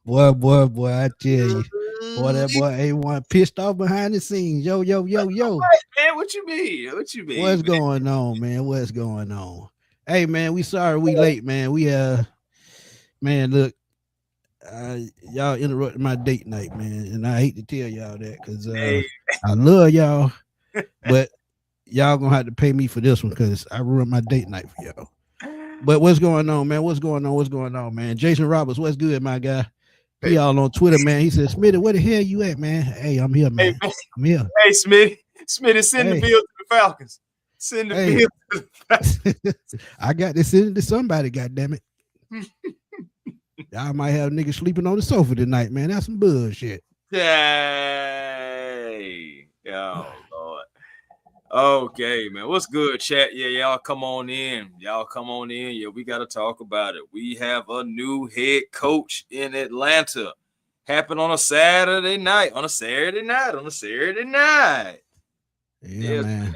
boy, I tell you. Boy, that boy A1 pissed off behind the scenes. Yo, yo, yo, yo. What, man? What you mean? What you mean, What's going on, man? What's going on? Hey, man, we sorry we late, man. Man, look, y'all interrupted my date night, man, and I hate to tell y'all that because man? I love y'all, but y'all gonna have to pay me for this one because I ruined my date night for y'all. But what's going on, man? What's going on? What's going on, man? Jason Roberts, what's good, my guy? He Hey, all on Twitter, man. He says, Smitty, where the hell you at, man? Hey, I'm here, hey, man. man. I'm here. Hey, Smitty, send the Hey, bill to the Falcons. Send the hey. bill to the Falcons. I got to send it to somebody, goddamn it. Y'all might have niggas sleeping on the sofa tonight, man. That's some bullshit. Hey, oh Lord. Okay, man. What's good, chat? Yeah, y'all come on in. Y'all come on in. Yeah, we got to talk about it. We have a new head coach in Atlanta. Happened on a Saturday night. Yeah, Yes, man.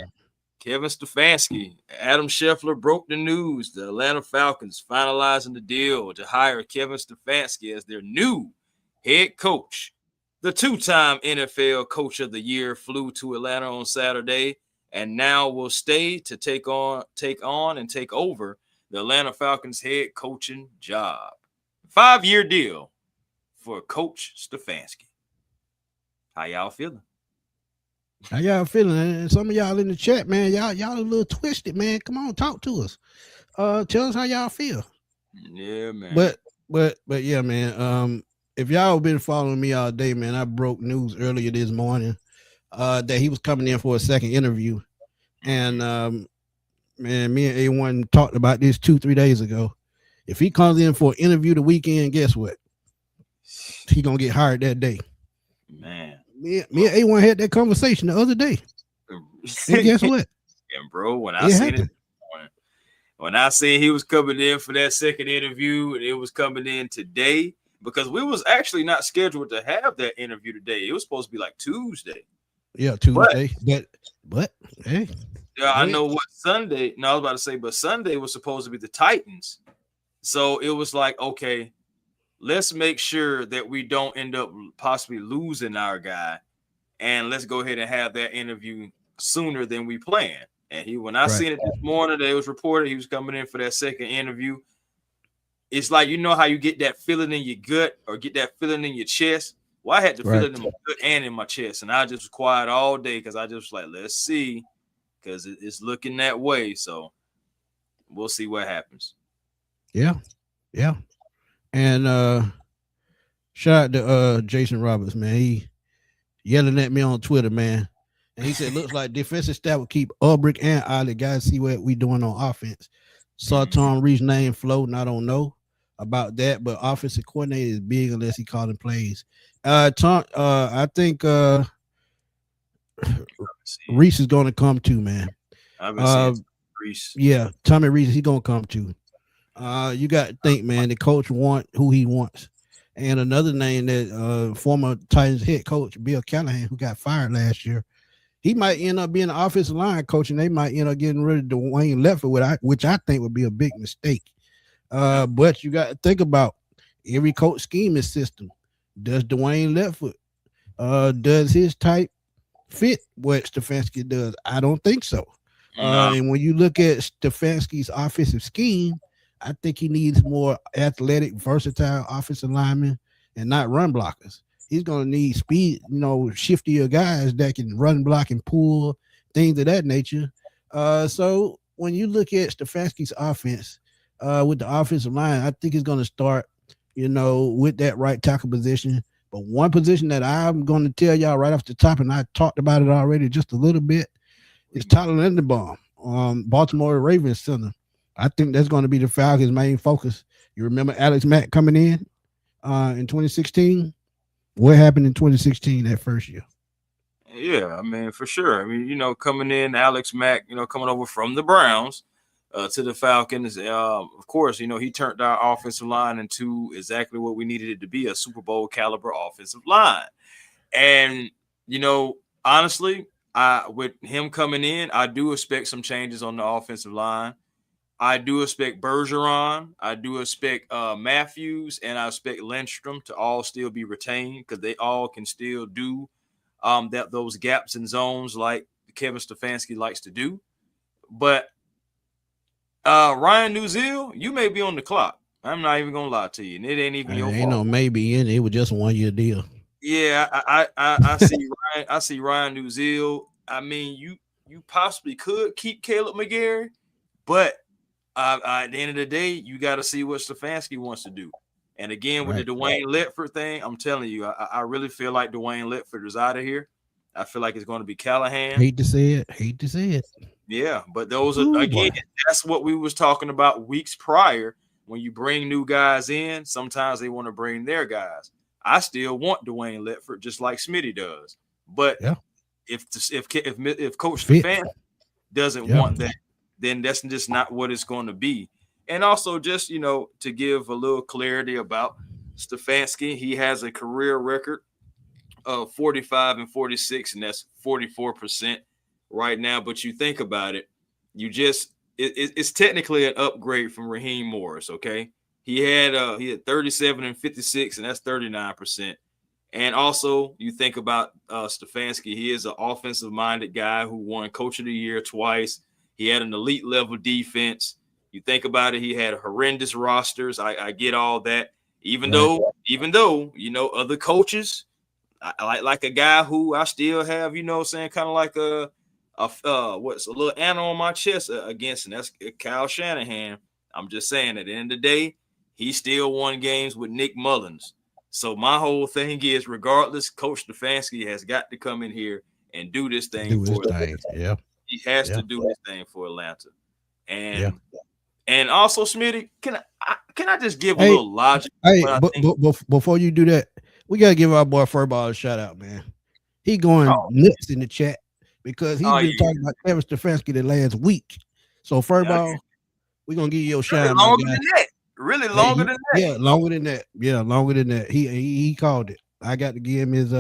Kevin Stefanski. Adam Scheffler broke the news. The Atlanta Falcons finalizing the deal to hire Kevin Stefanski as their new head coach. The two-time NFL Coach of the Year flew to Atlanta on Saturday and now will stay to take on and take over the Atlanta Falcons head coaching job. 5-year deal for Coach Stefanski. How y'all feeling? How y'all feeling? And some of y'all in the chat, man, y'all a little twisted, man. Come on, talk to us. Tell us how y'all feel. Yeah, man. But but yeah, man. If y'all been following me all day, man, I broke news earlier this morning that he was coming in for a second interview. And man, me and A1 talked about this 2-3 days ago. If he comes in for an interview the weekend, guess what? He gonna get hired that day. Man. Me and A1 had that conversation the other day. And guess what? And bro, when I It seen it happened. when I seen he was coming in for that second interview and it was coming in today, because we was actually not scheduled to have that interview today. It was supposed to be like Tuesday. Yeah, But Tuesday. But hey, yeah, go I ahead. know what Sunday. No, I was about to say, but Sunday was supposed to be the Titans. So it was like, okay, let's make sure that we don't end up possibly losing our guy. And let's go ahead and have that interview sooner than we planned. And when I Right. seen it this morning, that it was reported he was coming in for that second interview. It's like, you know how you get that feeling in your gut or get that feeling in your chest. Well, I had to feel Right. it in my gut and in my chest, and I just was quiet all day because I just was like, let's see, because it's looking that way. So we'll see what happens. Yeah. Yeah. And shout out to Jason Roberts, man. He yelling at me on Twitter, man. And he said, looks like defensive staff will keep Ulbrich and Ollie. Guys, see what we doing on offense. Saw Tom Reed's name floating. I don't know about that, but offensive coordinator is big unless he calling plays. Tom, I think Reese is going to come too, man. I've been seeing Uh, Reese. yeah, Tommy Reese, he going to come too. You got to think, man. The coach want who he wants. And another name that former Titans head coach Bill Callahan, who got fired last year, he might end up being an offensive line coach, and they might end up getting rid of Dwayne Leftfoot, which I think would be a big mistake. But you got to think about every coach scheme is system. Does Dwayne Leftfoot, does his type fit what Stefanski does? I don't think so. No. And when you look at Stefanski's offensive scheme, I think he needs more athletic, versatile offensive linemen and not run blockers. He's going to need speed, shiftier guys that can run, block, and pull, things of that nature. So when you look at Stefanski's offense with the offensive line, I think it's going to start, with that right tackle position. But one position that I'm going to tell y'all right off the top, and I talked about it already just a little bit, is Tyler Linderbaum, Baltimore Ravens center. I think that's going to be the Falcons' main focus. You remember Alex Mack coming in 2016? What happened in 2016 that first year? Yeah, I mean, for sure. I mean, coming in, Alex Mack, coming over from the Browns to the Falcons. Of course, he turned our offensive line into exactly what we needed it to be, a Super Bowl caliber offensive line. And, honestly, with him coming in, I do expect some changes on the offensive line. I do expect Bergeron. I do expect Matthews, and I expect Lindstrom to all still be retained because they all can still do that those gaps and zones like Kevin Stefanski likes to do. But Ryan Nuzil, you may be on the clock. I'm not even gonna lie to you, and it ain't even your fault. Ain't no maybe in it. It was just a 1 year deal. Yeah, I see Ryan. I see Ryan Nuzil. I mean, you possibly could keep Caleb McGarry, but at the end of the day, you got to see what Stefanski wants to do. And again, with the Dwayne Ledford thing, I'm telling you, I really feel like Dwayne Ledford is out of here. I feel like it's going to be Callahan. Hate to say it. Yeah, but those are again, that's what we was talking about weeks prior. When you bring new guys in, sometimes they want to bring their guys. I still want Dwayne Ledford just like Smitty does. But if Coach Stefanski doesn't want that, then that's just not what it's going to be. And also just, to give a little clarity about Stefanski, he has a career record of 45 and 46, and that's 44% right now. But you think about it, it's technically an upgrade from Raheem Morris, okay? He had 37 and 56, and that's 39%. And also, you think about Stefanski, he is an offensive-minded guy who won Coach of the Year twice. He had an elite level defense. You think about it, he had horrendous rosters. I get all that. Even though, other coaches, I like a guy who I still have, kind of like a little animal on my chest against, and that's Kyle Shanahan. I'm just saying, at the end of the day, he still won games with Nick Mullins. So my whole thing is, regardless, Coach Stefanski has got to come in here and do this thing for Atlanta. Yeah. He has to do this thing for Atlanta. And also, Smitty, can I just give a little logic? Hey, before you do that, we gotta give our boy Furball a shout out, man. He going nuts in the chat because he's been talking about Kevin Stefanski the last week. So Furball, we're gonna give you a shout out. Longer than that. Really longer than that. Yeah, longer than that. Yeah, longer than that. He called it. I got to give him his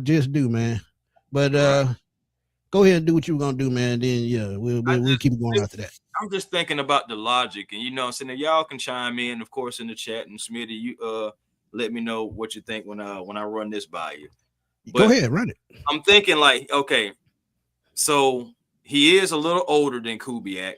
just due, man. But go ahead and do what you were gonna do, man. Then we'll keep going after that. I'm just thinking about the logic, and so y'all can chime in, of course, in the chat. And Smitty, you let me know what you think when I run this by you. But go ahead, run it. I'm thinking like, okay, so he is a little older than Kubiak.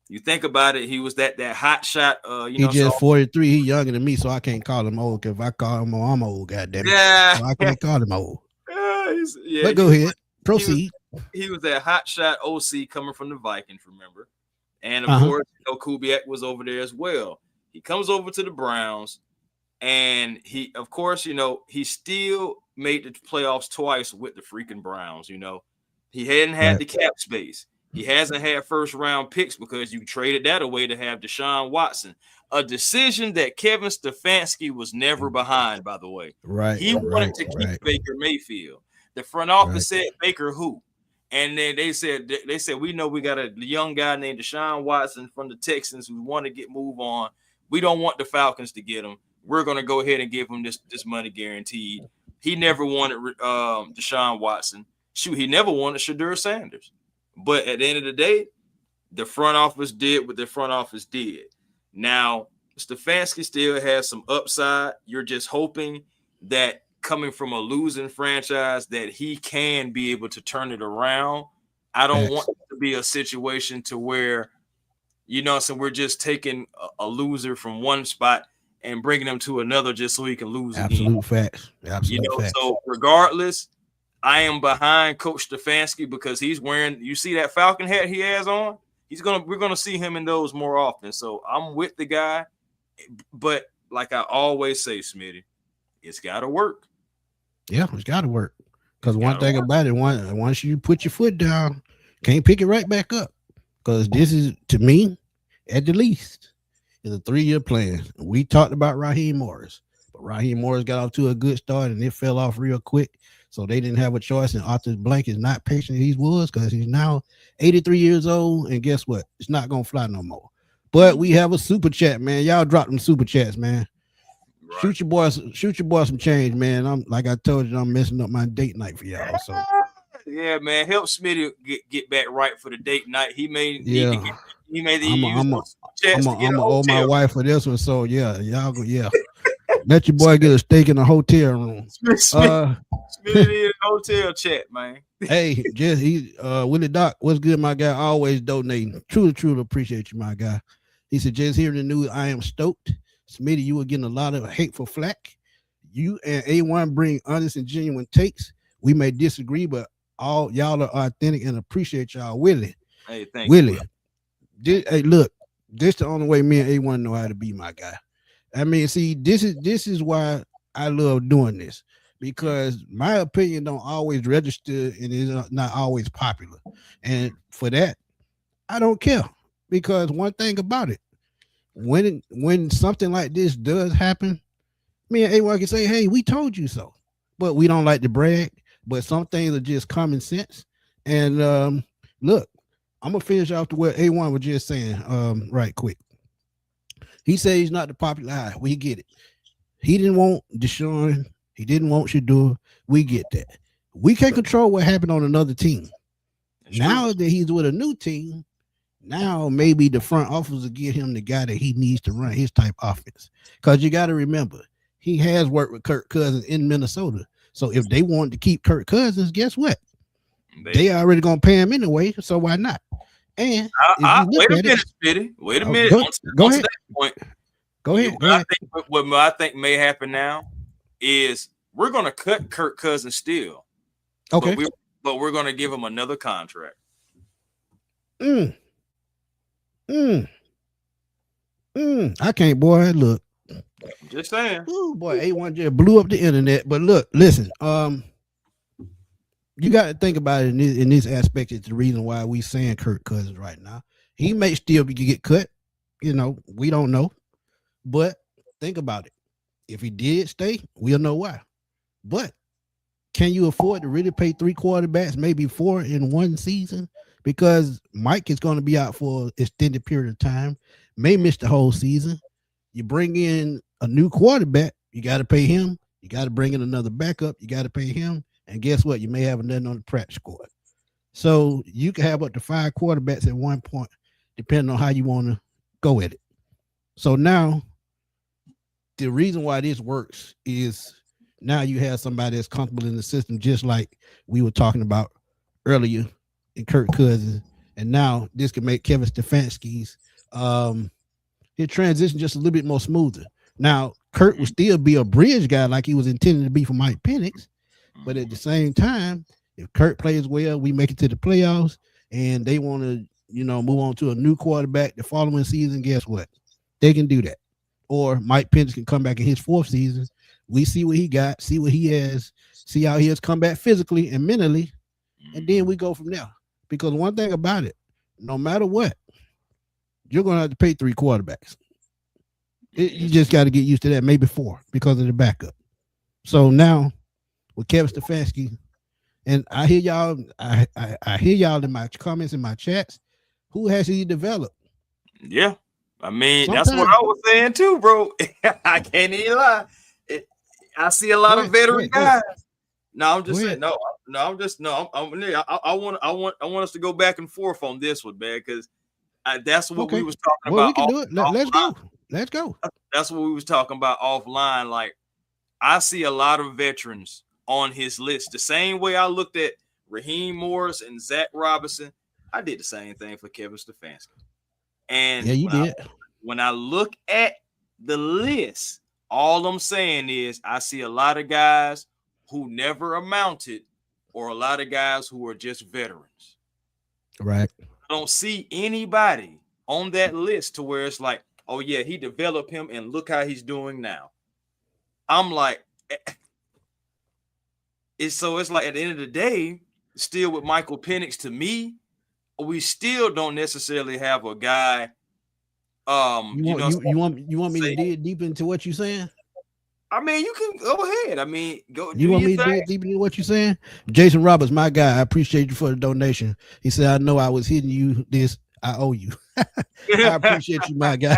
You think about it, he was that hot shot. He just 43. He younger than me, so I can't call him old. Because if I call him old, I'm old. Goddamn it. Yeah, so I can't call him old. But go ahead, proceed. He was that hot shot OC coming from the Vikings, remember? And of course, Kubiak was over there as well. He comes over to the Browns, and he, of course, he still made the playoffs twice with the freaking Browns. He hadn't had the cap space. He hasn't had first round picks because you traded that away to have Deshaun Watson, a decision that Kevin Stefanski was never behind, by the way. Right. He wanted to keep Baker Mayfield. The front office said, Baker who? And then they said, we know we got a young guy named Deshaun Watson from the Texans who want to move on. We don't want the Falcons to get him. We're going to go ahead and give him this money guaranteed. He never wanted Deshaun Watson. Shoot, he never wanted Shadur Sanders. But at the end of the day, the front office did what the front office did. Now, Stefanski still has some upside. You're just hoping that coming from a losing franchise that he can be able to turn it around. I don't want it to be a situation to where, so we're just taking a loser from one spot and bringing him to another just so he can lose again. Facts. Absolute facts. So regardless, I am behind Coach Stefanski because he's wearing, you see that Falcon hat he has on? We're gonna see him in those more often. So I'm with the guy, but like I always say, Smitty, it's gotta work. Yeah, it's gotta work. Because one thing about it, once you put your foot down, can't pick it right back up. Because this is, to me, at the least, is a 3-year plan. We talked about Raheem Morris, but Raheem Morris got off to a good start and it fell off real quick. So they didn't have a choice, and Arthur Blank is not patient as he was because he's now 83 years old, and guess what? It's not going to fly no more. But we have a super chat, man. Y'all drop them super chats, man. Right. Shoot your boy some change, man. I'm like I told you, I'm messing up my date night for y'all. So Yeah, man. Help Smitty get back right for the date night. He may need to Yeah, get. He may I'm a, use I'm a, those chats to get a I'm a owe my hotel room. wife for this one. So yeah, y'all go. Yeah, let your boy get a steak in a hotel room. Smitty, Uh, Smitty in a hotel chat, man. hey, just Willie Doc, what's good, my guy? Always donating. Truly appreciate you, my guy. He said, just hearing the news, I am stoked. Smitty, you were getting a lot of hateful flack. You and A1 bring honest and genuine takes. We may disagree, but all y'all are authentic and appreciate y'all. Willie, Hey, thank Willie. you. Hey, look, this the only way me and A1 know how to be, my guy. I mean, see, this is why I love doing this, because my opinion don't always register and is not always popular. And for that, I don't care, because one thing about it, when something like this does happen, me and A1 can say, hey, we told you so. But we don't like to brag. But some things are just common sense. And look, I'm gonna finish off to what A1 was just saying right quick. He said he's not the popular guy. We get it. He didn't want Deshaun. He didn't want Shador. We get that. We can't control what happened on another team. That's now true. that he's with a new team, now maybe the front office will get him the guy that he needs to run his type offense. Because you got to remember, he has worked with Kirk Cousins in Minnesota. So if they wanted to keep Kirk Cousins, guess what? They already gonna pay him anyway. So why not? And if you look wait a at minute, it, Smitty. Wait a minute. Go On to ahead. that point, Go ahead. Go ahead. what I think may happen now is we're going to cut Kirk Cousins still. Okay. But we're going to give him another contract. I can't, boy. Look. I'm just saying. Ooh, boy, A1 just blew up the internet. But look, listen. You got to think about it in this aspect. It's the reason why we saying Kirk Cousins right now. He may still get cut. You know, we don't know. But think about it. If he did stay, we'll know why. But can you afford to really pay 3 quarterbacks, maybe 4 in one season? Because Mike is going to be out for an extended period of time, may miss the whole season. You bring in a new quarterback, you got to pay him. You got to bring in another backup, you got to pay him. And guess what? You may have nothing on the practice squad. So you can have up to 5 quarterbacks at one point, depending on how you want to go at it. So now, the reason why this works is now you have somebody that's comfortable in the system, just like we were talking about earlier in Kirk Cousins. And now this can make Kevin Stefanski's his transition just a little bit more smoother. Now, Kirk will still be a bridge guy like he was intended to be for Mike Penix. But at the same time, if Kirk plays well, we make it to the playoffs and they want to, move on to a new quarterback the following season, guess what? They can do that. Or Mike Penix can come back in his 4th season. We see what he got, see what he has, see how he has come back physically and mentally, and then we go from there. Because one thing about it, no matter what, you're going to have to pay 3 quarterbacks. You just got to get used to that, maybe 4 because of the backup. So now with Kevin Stefanski, and I hear y'all, I hear y'all in my comments in my chats, who has he developed? Yeah. I mean, that's what I was saying too, bro. I can't even lie. I see a lot of veteran guys. No, I'm just saying. I want us to go back and forth on this one, man, because that's what we was talking about. We can do it. Let's go. Let's go. That's what we was talking about offline. Like, I see a lot of veterans on his list. The same way I looked at Raheem Morris and Zach Robinson, I did the same thing for Kevin Stefanski. And yeah, you did. When I look at the list, all I'm saying is I see a lot of guys who never amounted or a lot of guys who are just veterans. Right. I don't see anybody on that list to where it's like, oh, yeah, he developed him and look how he's doing now. I'm like, it's like at the end of the day, still with Michael Penix, to me, we still don't necessarily have a guy. You want me to dig deep into what you're saying? I mean, you can go ahead. I mean, go. You want me to dig deep into what you're saying? Jason Roberts, my guy, I appreciate you for the donation. He said, I know I was hitting you this. I owe you. I appreciate you, my guy.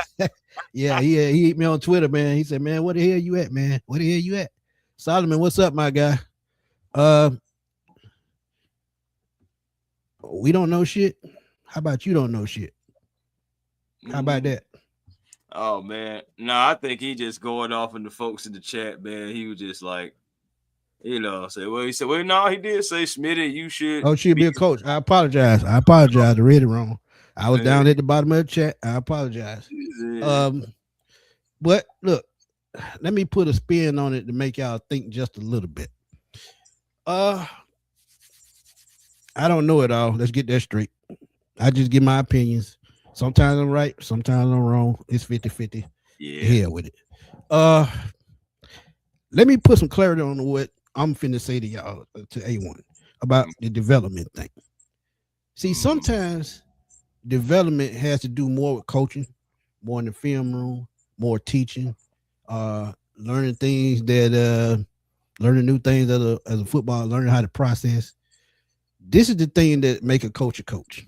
Yeah, he hit me on Twitter, man. He said, man, where the hell you at, man? Where the hell you at? Solomon, what's up, my guy? We don't know shit. How about you don't know shit? How about Mm. that? Oh man, no, I think he just going off on the folks in the chat, man. He was just like, say, well, he said, well, no, he did say, Smitty, you should Oh, she'll be. be a coach. I apologize. I apologize. I read it wrong. I was Uh, down at the bottom of the chat. I apologize. Um, but look, let me put a spin on it to make y'all think just a little bit. Uh, I don't know it all. Let's get that straight. I just give my opinions. Sometimes I'm right, sometimes I'm wrong. It's 50-50. yeah. Hell with it. Uh, let me put some clarity on what I'm finna say to y'all to A1 about the development thing. See, Mm, sometimes development has to do more with coaching, more in the film room, more teaching, learning things that learning new things as a football, learning how to process. This is the thing that make a coach a coach.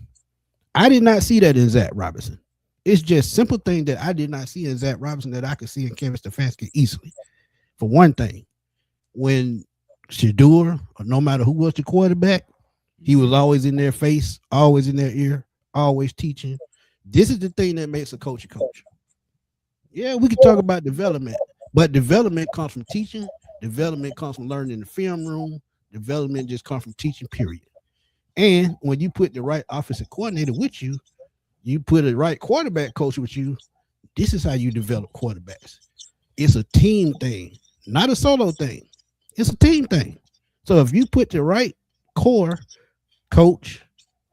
I did not see that in Zach Robinson. It's just simple thing that I did not see in Zach Robinson that I could see in Kevin Stefanski easily. For one thing, when Shador, or no matter who was the quarterback, he was always in their face, always in their ear, always teaching. This is the thing that makes a coach a coach. Yeah, we can talk about development, but development comes from teaching. Development comes from learning in the film room. Development just comes from teaching, period. And when you put the right offensive coordinator with you, you put the right quarterback coach with you, this is how you develop quarterbacks. It's a team thing, not a solo thing. It's a team thing. So if you put the right core coach,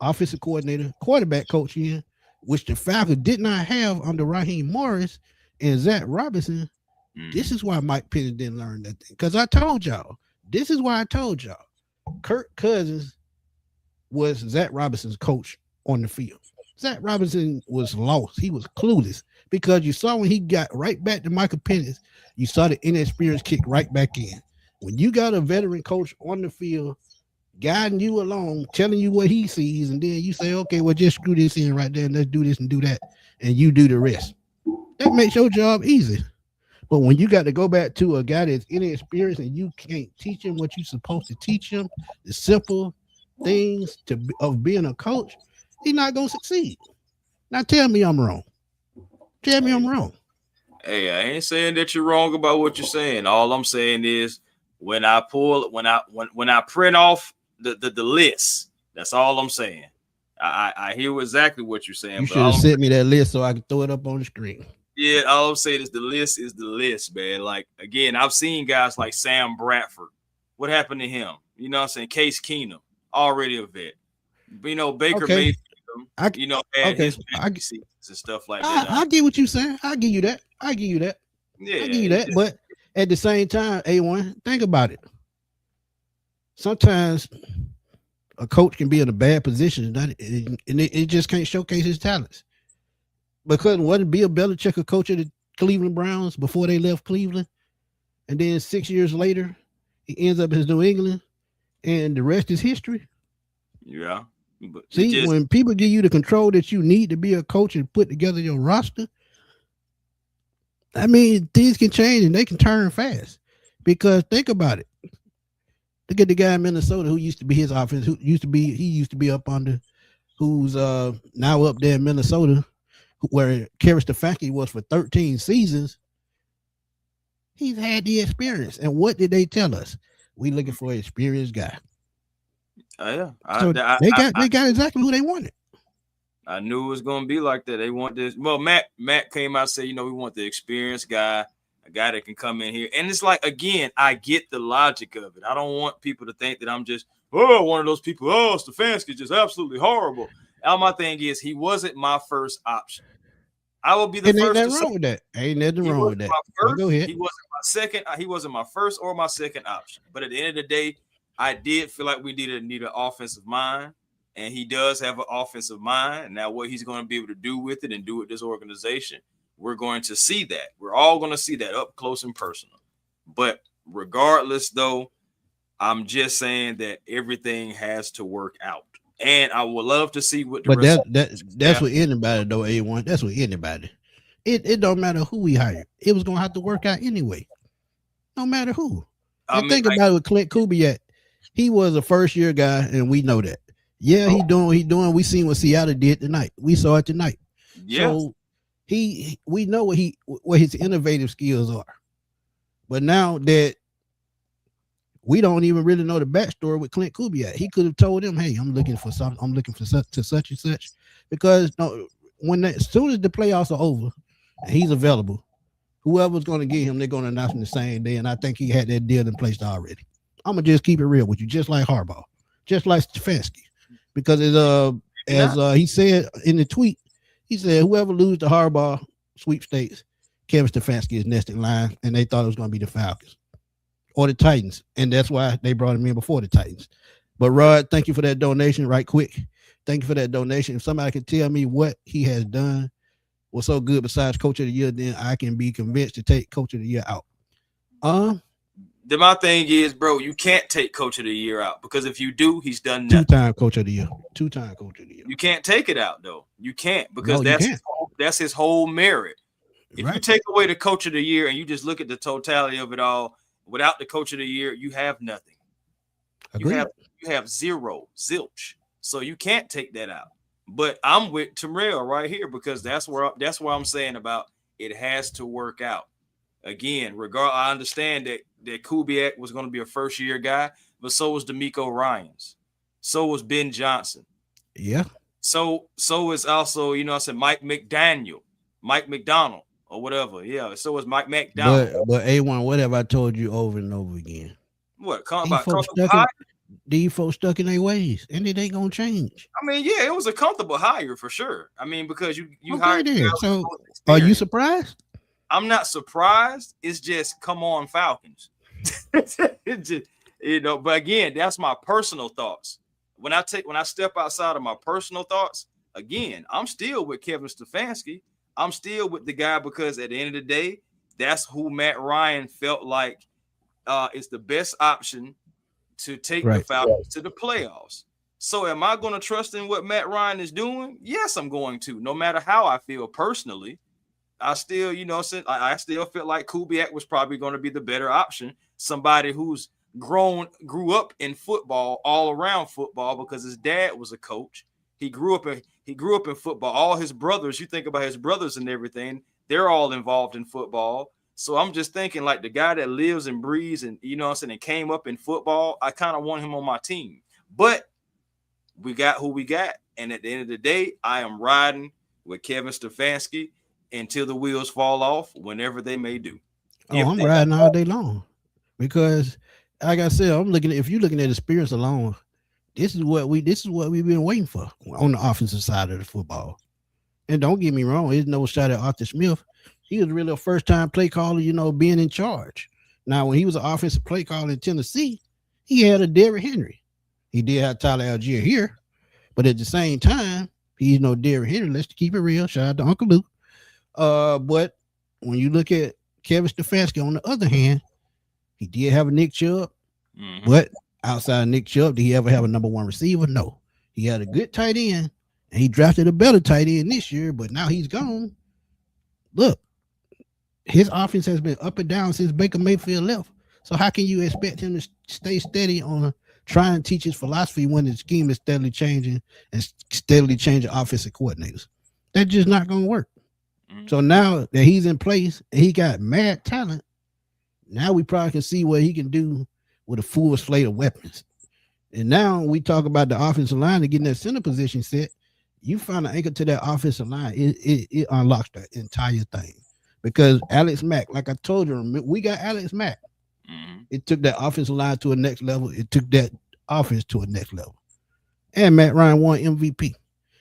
offensive coordinator, quarterback coach in, which the Falcons did not have under Raheem Morris and Zach Robinson, this mm, is why Mike Penny didn't learn that thing. Because I told y'all, this is why I told y'all, Kirk Cousins was Zach Robinson's coach on the field. Zach Robinson was lost. He was clueless because you saw when he got right back to Michael Penix, you saw the inexperience kick right back in. When you got a veteran coach on the field guiding you along, telling you what he sees, and then you say, okay, well, just screw this in right there and let's do this and do that, and you do the rest. That makes your job easy. But when you got to go back to a guy that's inexperienced and you can't teach him what you're supposed to teach him, the simple things of being a coach, he's not gonna succeed. Now tell me I'm wrong. Tell me hey, I'm wrong. hey, I ain't saying that you're wrong about what you're saying. All I'm saying is when I print off the list, that's all I'm saying. I hear exactly what you're saying, You but should have sent me that list so I could throw it up on the screen. yeah, all I'm saying is the list, man. Like again, I've seen guys like Sam Bradford. What happened to him? You know what I'm saying? Case Keenum, already a vet. But, Baker Okay. Mayfield, I had okay. his bad seasons and stuff like that. I get what you're saying. I give you that. I give you that. Yeah, I give you it that. just But at the same time, A1, think about it. Sometimes a coach can be in a bad position and it just can't showcase his talents. Because wasn't Bill Belichick a coach of the Cleveland Browns before they left Cleveland? And then 6 years later, he ends up in New England, and the rest is history. yeah, but it See, just when people give you the control that you need to be a coach and put together your roster, I mean, things can change and they can turn fast. Because think about it. Look at the guy in Minnesota who used to be his offense, he used to be up under, who's now up there in Minnesota, where Kevin Stefanski was for 13 seasons. He's had the experience. And what did they tell us? We looking for an experienced guy. yeah, So they got exactly who they wanted. I knew it was gonna be like that. They want this. Well, Matt came out and said, we want the experienced guy, a guy that can come in here. And it's like, again, I get the logic of it. I don't want people to think that I'm just one of those people. Oh, Stefanski is just absolutely horrible. All my thing is, he wasn't my first option. I will be the And ain't first to nothing say wrong with that. Ain't nothing he wrong with wasn't that. my But go first. ahead. He wasn't my second. He wasn't my first or my second option. But at the end of the day, I did feel like we need an offensive mind, and he does have an offensive mind. Now, what he's going to be able to do with it and do with this organization, we're going to see that. We're all going to see that up close and personal. But regardless, though, I'm just saying that everything has to work out. And I would love to see what the But rest of that's what anybody though, A1. That's what anybody. It don't matter who we hire. It was gonna have to work out anyway. No matter who. I And mean, think about it with Clint Kubiak. He was a first year guy, and we know that. Yeah, Oh, he doing. We seen what Seattle did tonight. We saw it tonight. yeah. So we know what his innovative skills are. But now that we don't even really know the backstory with Clint Kubiak, he could have told him, "Hey, I'm looking for something. I'm looking for such and such." Because no, as soon as the playoffs are over and he's available, whoever's going to get him, they're going to announce him the same day. And I think he had that deal in place already. I'm gonna just keep it real with you, just like Harbaugh, just like Stefanski, because Maybe as not. he said in the tweet, he said whoever loses the Harbaugh sweepstakes, Kevin Stefanski is next in line, and they thought it was going to be the Falcons or the Titans, and that's why they brought him in before the Titans. But Rod, thank you for that donation. Right quick, thank you for that donation. If somebody can tell me what he has done was so good besides Coach of the Year, then I can be convinced to take Coach of the Year out. Then my thing is, bro, you can't take Coach of the Year out because if you do, he's done nothing. Two-time Coach of the Year. Two-time Coach of the Year. You can't take it out though. You can't because No, you can't. that's his whole merit. If you Right. take away the Coach of the Year and you just look at the totality of it all, without the Coach of the Year, you have nothing. Agreed. You have zero, zilch. So you can't take that out. But I'm with Terrell right here because that's where I'm saying about it has to work out. Again, I understand that Kubiak was going to be a first year guy, but so was D'Amico Ryans. So was Ben Johnson. Yeah. So is also, I said Mike McDonald or whatever. Yeah. So is Mike McDonald. But A1, whatever I told you over and over again. What? Come These about folks comfortable stuck in hire? these folks stuck in their ways, and it ain't gonna change. I mean, yeah, it was a comfortable hire for sure. I mean, because you Okay, hired then. guys with So, most are you experience. surprised? I'm not surprised. It's just come on, Falcons. It just, but again, that's my personal thoughts. When I step outside of my personal thoughts, again, I'm still with Kevin Stefanski. I'm still with the guy because at the end of the day, that's who Matt Ryan felt like is the best option to take the Right. Falcons to the playoffs. So am I going to trust in what Matt Ryan is doing? Yes, I'm going to. No matter how I feel personally, I still, I still feel like Kubiak was probably going to be the better option. Somebody who's grew up in football, all around football, because his dad was a coach. He grew up in football. All his brothers, you think about his brothers and everything, they're all involved in football. So I'm just thinking like the guy that lives and breathes and and came up in football, I kind of want him on my team. But we got who we got. And at the end of the day, I am riding with Kevin Stefanski until the wheels fall off, whenever they may do. Oh, I'm riding all day long because, like I said, if you're looking at experience alone, this is what we've been waiting for on the offensive side of the football. And don't get me wrong, there's no shot at Arthur Smith. He was really a first time play caller, being in charge. Now, when he was an offensive play caller in Tennessee, he had a Derrick Henry. He did have Tyler Algier here, but at the same time, he's no Derrick Henry. Let's keep it real. Shout out to Uncle Lou. But when you look at Kevin Stefanski, on the other hand, he did have a Nick Chubb, but outside of Nick Chubb, did he ever have a number one receiver? No. He had a good tight end, and he drafted a better tight end this year, but now he's gone. Look, his offense has been up and down since Baker Mayfield left. So how can you expect him to stay steady on trying to teach his philosophy when the scheme is steadily changing and steadily changing offensive coordinators? That's just not going to work. So now that he's in place and he got mad talent, now we probably can see what he can do with a full slate of weapons. And now we talk about the offensive line and getting that center position set. You find an anchor to that offensive line, it unlocks the entire thing. Because Alex Mack, like I told you, we got Alex Mack. It took that offensive line to a next level. It took that offense to a next level. And Matt Ryan won MVP.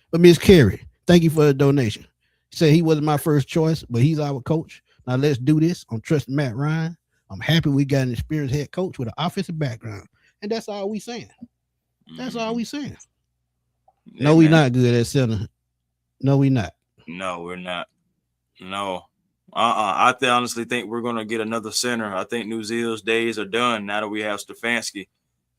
But Miss Carey, thank you for the donation. He said he wasn't my first choice, but he's our coach. Now let's do this. I'm trusting Matt Ryan. I'm happy we got an experienced head coach with an offensive background. And that's all we saying. That's all we saying. Yeah, no, we're not good at center. No, we're not. No, we're not. No. I honestly think we're going to get another center. I think Nuzil's days are done now that we have Stefanski.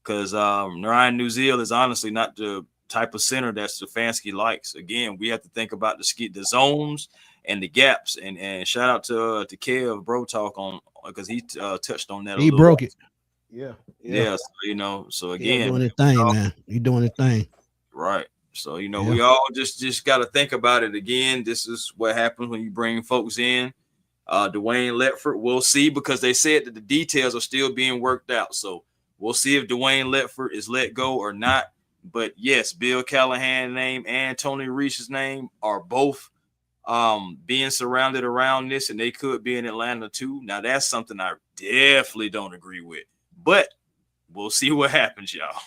Because Ryan Nuzil is honestly not the type of center that Stefanski likes. Again, we have to think about the zones and the gaps. And shout out to Kev Bro Talk on because he touched on that. He broke it. Yeah. So, so again, doing his thing, man. He doing his thing. Right. So, we all just got to think about it again. This is what happens when you bring folks in. Dwayne Letford, we'll see, because they said that the details are still being worked out. So we'll see if Dwayne Letford is let go or not. But yes, Bill Callahan's name and Tony Reese's name are both being surrounded around this, and they could be in Atlanta too. Now that's something I definitely don't agree with, but we'll see what happens, y'all.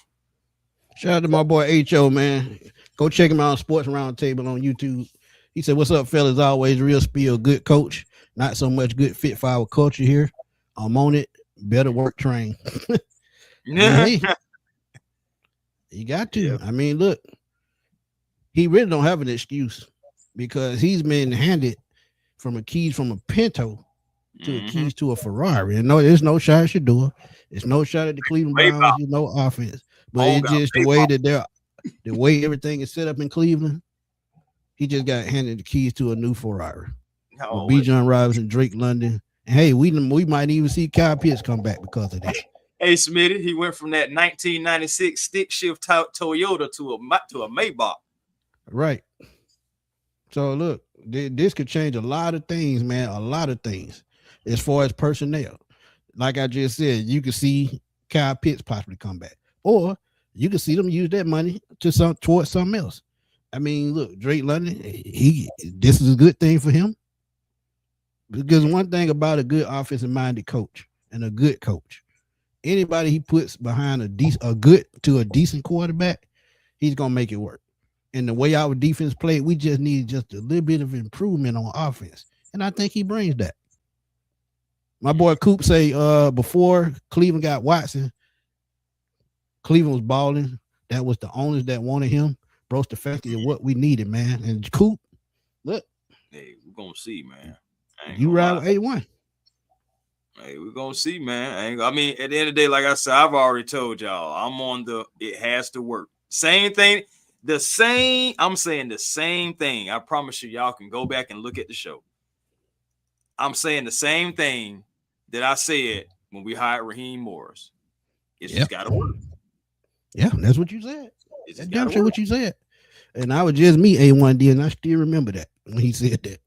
Shout out to my boy H.O., man. Go check him out on Sports Roundtable on YouTube. He said, "What's up, fellas? Always real spiel, good coach. Not so much good fit for our culture here. I'm on it. Better work train." Hey, you got to. Yeah. I mean, look, he really don't have an excuse, because he's been handed from a keys from a Pinto to a keys to a Ferrari. And no, there's no shot at Shador. There's no shot at the Cleveland Browns. There's no offense. But it's just the way that the way everything is set up in Cleveland. He just got handed the keys to a new Ferrari. With Bijan Robinson, Drake London, and hey, we might even see Kyle Pitts come back because of that. Hey, Smitty, he went from that 1996 stick shift Toyota to a Maybach. Right. So look, this could change a lot of things, man. A lot of things as far as personnel. Like I just said, you could see Kyle Pitts possibly come back, or you could see them use that money towards something else. I mean, look, Drake London, this is a good thing for him, because one thing about a good offensive-minded coach and a good coach, anybody he puts behind a decent quarterback, he's gonna make it work. And the way our defense played, we just need just a little bit of improvement on offense, and I think he brings that. My boy Coop say before Cleveland got Watson, Cleveland was balling. That was the owners that wanted him. Bro, Stefanski is what we needed, man. And Coop, look. Hey, we're going to see, man. You ride with A1. Hey, we're going to see, man. I mean, at the end of the day, like I said, I've already told y'all, I'm on it has to work. Same thing. I'm saying the same thing. I promise you, y'all can go back and look at the show. I'm saying the same thing that I said when we hired Raheem Morris. It's just got to work. Yeah, that's what you said. That's damn sure what you said. And I was just me A1D, and I still remember that when he said that.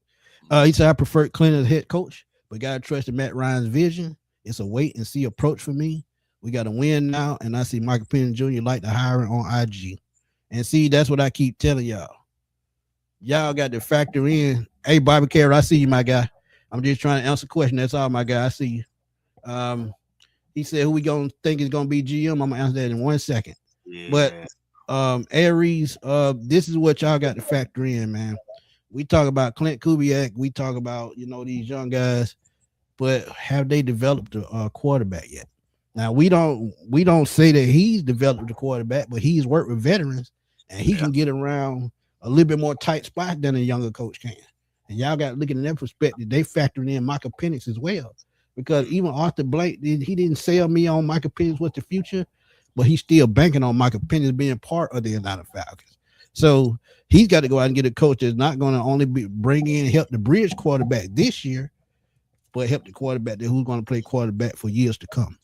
He said, "I prefer Clinton as head coach, but got to trust in Matt Ryan's vision. It's a wait and see approach for me. We got to win now, and I see Michael Penix Jr. like the hiring on IG. And see, that's what I keep telling y'all. Y'all got to factor in. Hey, Bobby Carey, I see you, my guy. I'm just trying to answer a question. That's all, my guy. I see you. He said, who we gonna think is gonna be GM? I'm gonna answer that in 1 second. Yeah. But Aries, this is what y'all got to factor in, man. We talk about Clint Kubiak, we talk about these young guys, but have they developed a quarterback yet? Now we don't say that he's developed a quarterback, but he's worked with veterans and he can get around a little bit more tight spot than a younger coach can. And y'all got to look at that perspective. They factored in Michael Penix as well, because even Arthur Blank, he didn't sell me on Michael Penix was the future, but he's still banking on Michael Penix being part of the Atlanta Falcons. So he's got to go out and get a coach that's not going to only bring in and help the bridge quarterback this year, but help the quarterback who's going to play quarterback for years to come.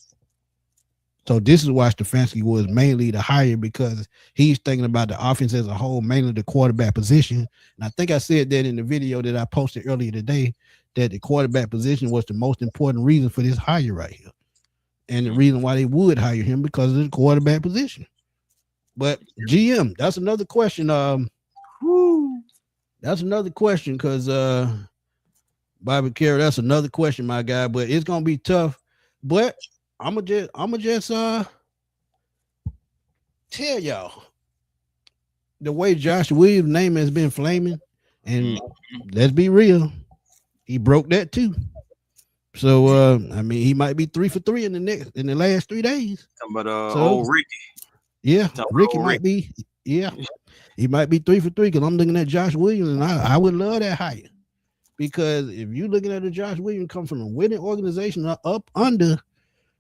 So this is why Stefanski was mainly the hire, because he's thinking about the offense as a whole, mainly the quarterback position. And I think I said that in the video that I posted earlier today, that the quarterback position was the most important reason for this hire right here. And the reason why they would hire him, because of the quarterback position. But GM, that's another question. That's another question, because Bobby Carey, that's another question, my guy. But it's gonna be tough. But I'ma just tell y'all the way Josh Williams' name has been flaming, and let's be real, he broke that too. So I mean, he might be 3 for 3 in the last 3 days. But old Ricky. Yeah, Ricky might be. Yeah, he might be 3 for 3, because I'm looking at Josh Williams, and I would love that hire, because if you're looking at a Josh Williams come from a winning organization up under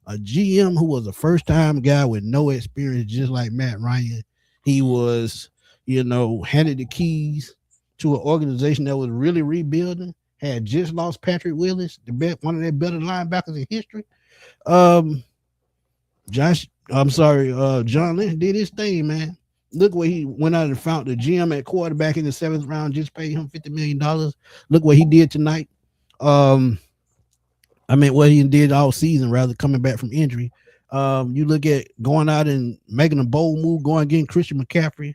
a GM who was a first-time guy with no experience, just like Matt Ryan, he was, handed the keys to an organization that was really rebuilding, had just lost Patrick Willis, one of their better linebackers in history. John Lynch did his thing, man. Look where he went out and found the GM at quarterback in the seventh round, just paid him $50 million. Look what he did tonight. Um, I mean, what he did all season, rather coming back from injury. You look at going out and making a bold move, going against Christian McCaffrey,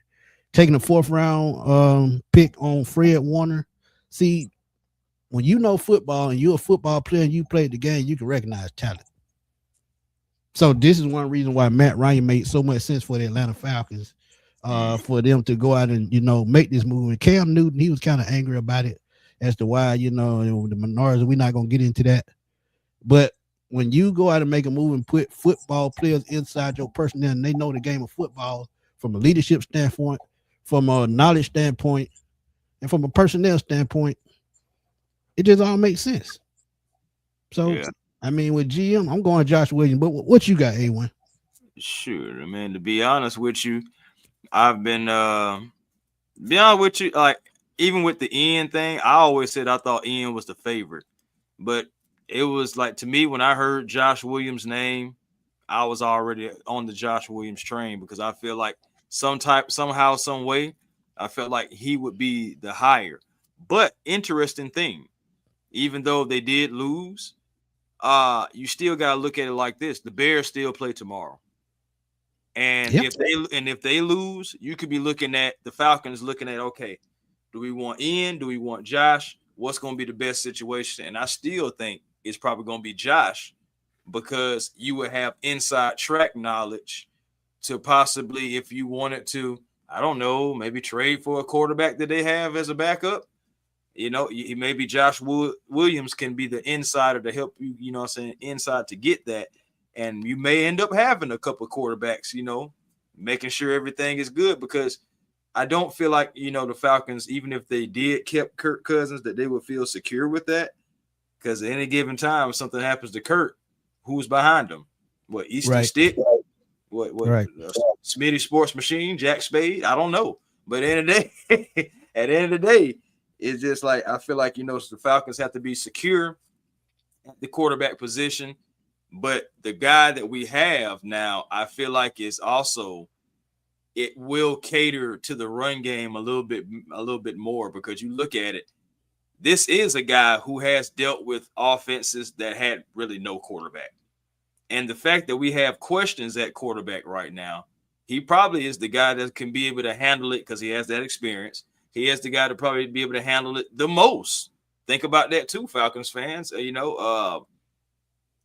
taking a fourth round pick on Fred Warner. See, when you know football and you're a football player and you played the game, you can recognize talent. So this is one reason why Matt Ryan made so much sense for the Atlanta Falcons, for them to go out and make this move. And Cam Newton, he was kind of angry about it as to why the minorities. We're not gonna get into that, but when you go out and make a move and put football players inside your personnel, and they know the game of football from a leadership standpoint, from a knowledge standpoint, and from a personnel standpoint, it just all makes sense. So, yeah. I mean, with GM, I'm going Josh Williams. But what you got, A1? Sure, man. To be honest with you, I've been be honest with you, like even with the Ian thing, I always said I thought Ian was the favorite, but it was like, to me, when I heard Josh Williams' name, I was already on the Josh Williams train, because I feel like somehow, some way, I felt like he would be the higher. But interesting thing, even though they did lose, you still got to look at it like this: the Bears still play tomorrow, and if they lose, you could be looking at the Falcons, looking at, okay, do we want Ian? Do we want Josh? What's going to be the best situation? And I still think it's probably going to be Josh, because you would have inside track knowledge to possibly, if you wanted to, I don't know, maybe trade for a quarterback that they have as a backup. Maybe Josh Williams can be the insider to help you, inside to get that. And you may end up having a couple of quarterbacks, making sure everything is good, because I don't feel like, the Falcons, even if they did kept Kirk Cousins, that they would feel secure with that. Because at any given time, if something happens to Kirk, who's behind him? What, Easton Stick? What right. Smitty Sports Machine, Jack Spade? I don't know. But at the end of the day, it's just like, I feel like, the Falcons have to be secure at the quarterback position. But the guy that we have now, I feel like is also, it will cater to the run game a little bit more, because you look at it, this is a guy who has dealt with offenses that had really no quarterback. And the fact that we have questions at quarterback right now, he probably is the guy that can be able to handle it, because he has that experience. He has the guy to probably be able to handle it the most. Think about that too, Falcons fans.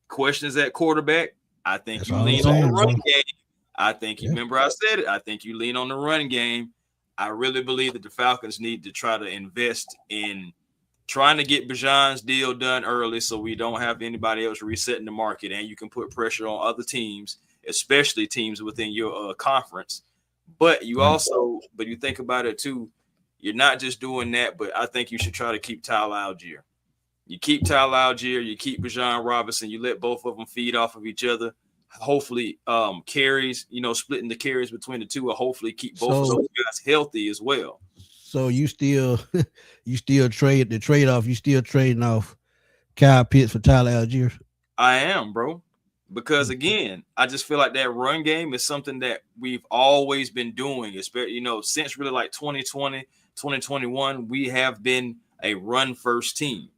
Questions at quarterback. I think that's you lean on the run game. I think you remember I said it. I think you lean on the run game. I really believe that the Falcons need to try to invest in trying to get Bijan's deal done early, so we don't have anybody else resetting the market, and you can put pressure on other teams, especially teams within your conference. But you you think about it too, you're not just doing that, but I think you should try to keep Tyler Algier. You keep Tyler Algier, you keep Bijan Robinson, you let both of them feed off of each other. Hopefully, carries, splitting the carries between the two will hopefully keep both of those guys healthy as well. So you still trade the trade-off. You still trading off Kyle Pitts for Tyler Algier? I am, bro. Because again, I just feel like that run game is something that we've always been doing, especially, since really like 2020, 2021, we have been a run-first team.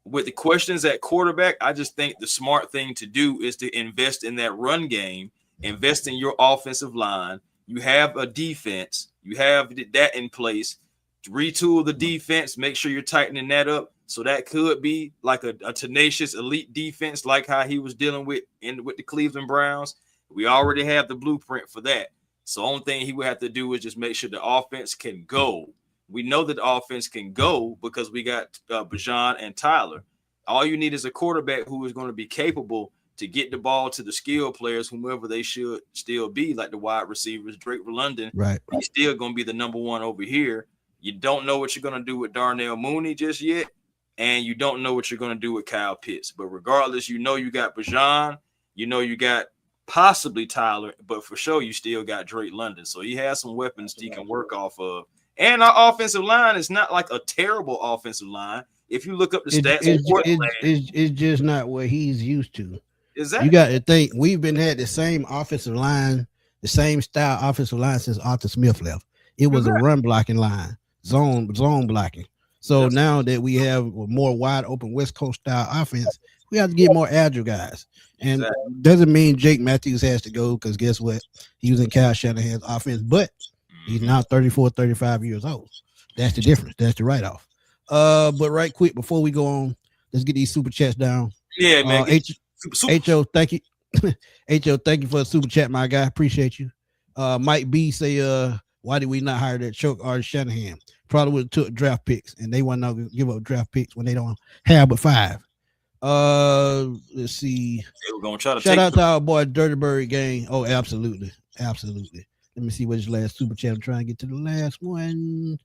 With the questions at quarterback, I just think the smart thing to do is to invest in that run game, invest in your offensive line. You have a defense. You have that in place. Retool the defense. Make sure you're tightening that up. So that could be like a tenacious elite defense, like how he was dealing with the Cleveland Browns. We already have the blueprint for that. So the only thing he would have to do is just make sure the offense can go. We know that the offense can go because we got Bijan and Tyler. All you need is a quarterback who is going to be capable to get the ball to the skill players, whomever they should still be, like the wide receivers, Drake London. Right. He's still going to be the number one over here. You don't know what you're going to do with Darnell Mooney just yet, and you don't know what you're going to do with Kyle Pitts. But regardless, you got Bijan, you got possibly Tyler, but for sure you still got Drake London. So he has some weapons he can work off of. And our offensive line is not like a terrible offensive line. If you look up the stats, it's just not what he's used to. Exactly. You got to think we've had the same offensive line the same style offensive line since Arthur Smith left. It was a Exactly. run blocking line, zone blocking. So That's now that we have a more wide open West Coast style offense, we have to get more agile guys. And exactly. doesn't mean Jake Matthews has to go because guess what? He was in Kyle Shanahan's offense, but he's now 34, 35 years old. That's the difference. That's the write off. But right quick before we go on, let's get these super chats down. Yeah, man. HO, thank you. HO, thank you for the super chat, my guy. Appreciate you. Mike B say, why did we not hire that choke Art Shanahan? Probably would have took draft picks, and they want to give up draft picks when they don't have but 5. Let's see. They were gonna try to shout out to our boy Dirty Bird Gang. Oh, absolutely. Absolutely. Let me see what his last super chat. I'm trying to get to the last one.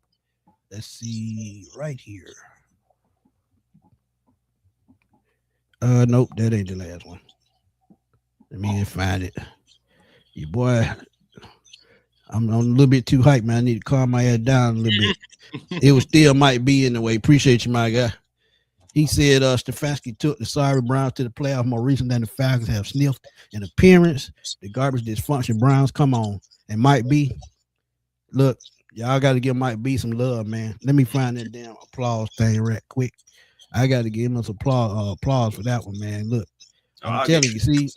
Let's see right here. Nope, that ain't the last one. Let me find it. Your boy, I'm a little bit too hyped, man. I need to calm my head down a little bit. It was still might be in the way. Appreciate you, my guy. He said Stefanski took the sorry Browns to the playoff more recent than the Falcons have sniffed in appearance. The garbage dysfunction Browns, come on. And Mike B, look, y'all got to give Mike B some love, man. Let me find that damn applause thing right quick. I got to give him some applause for that one, man. Look, I'm telling you, see,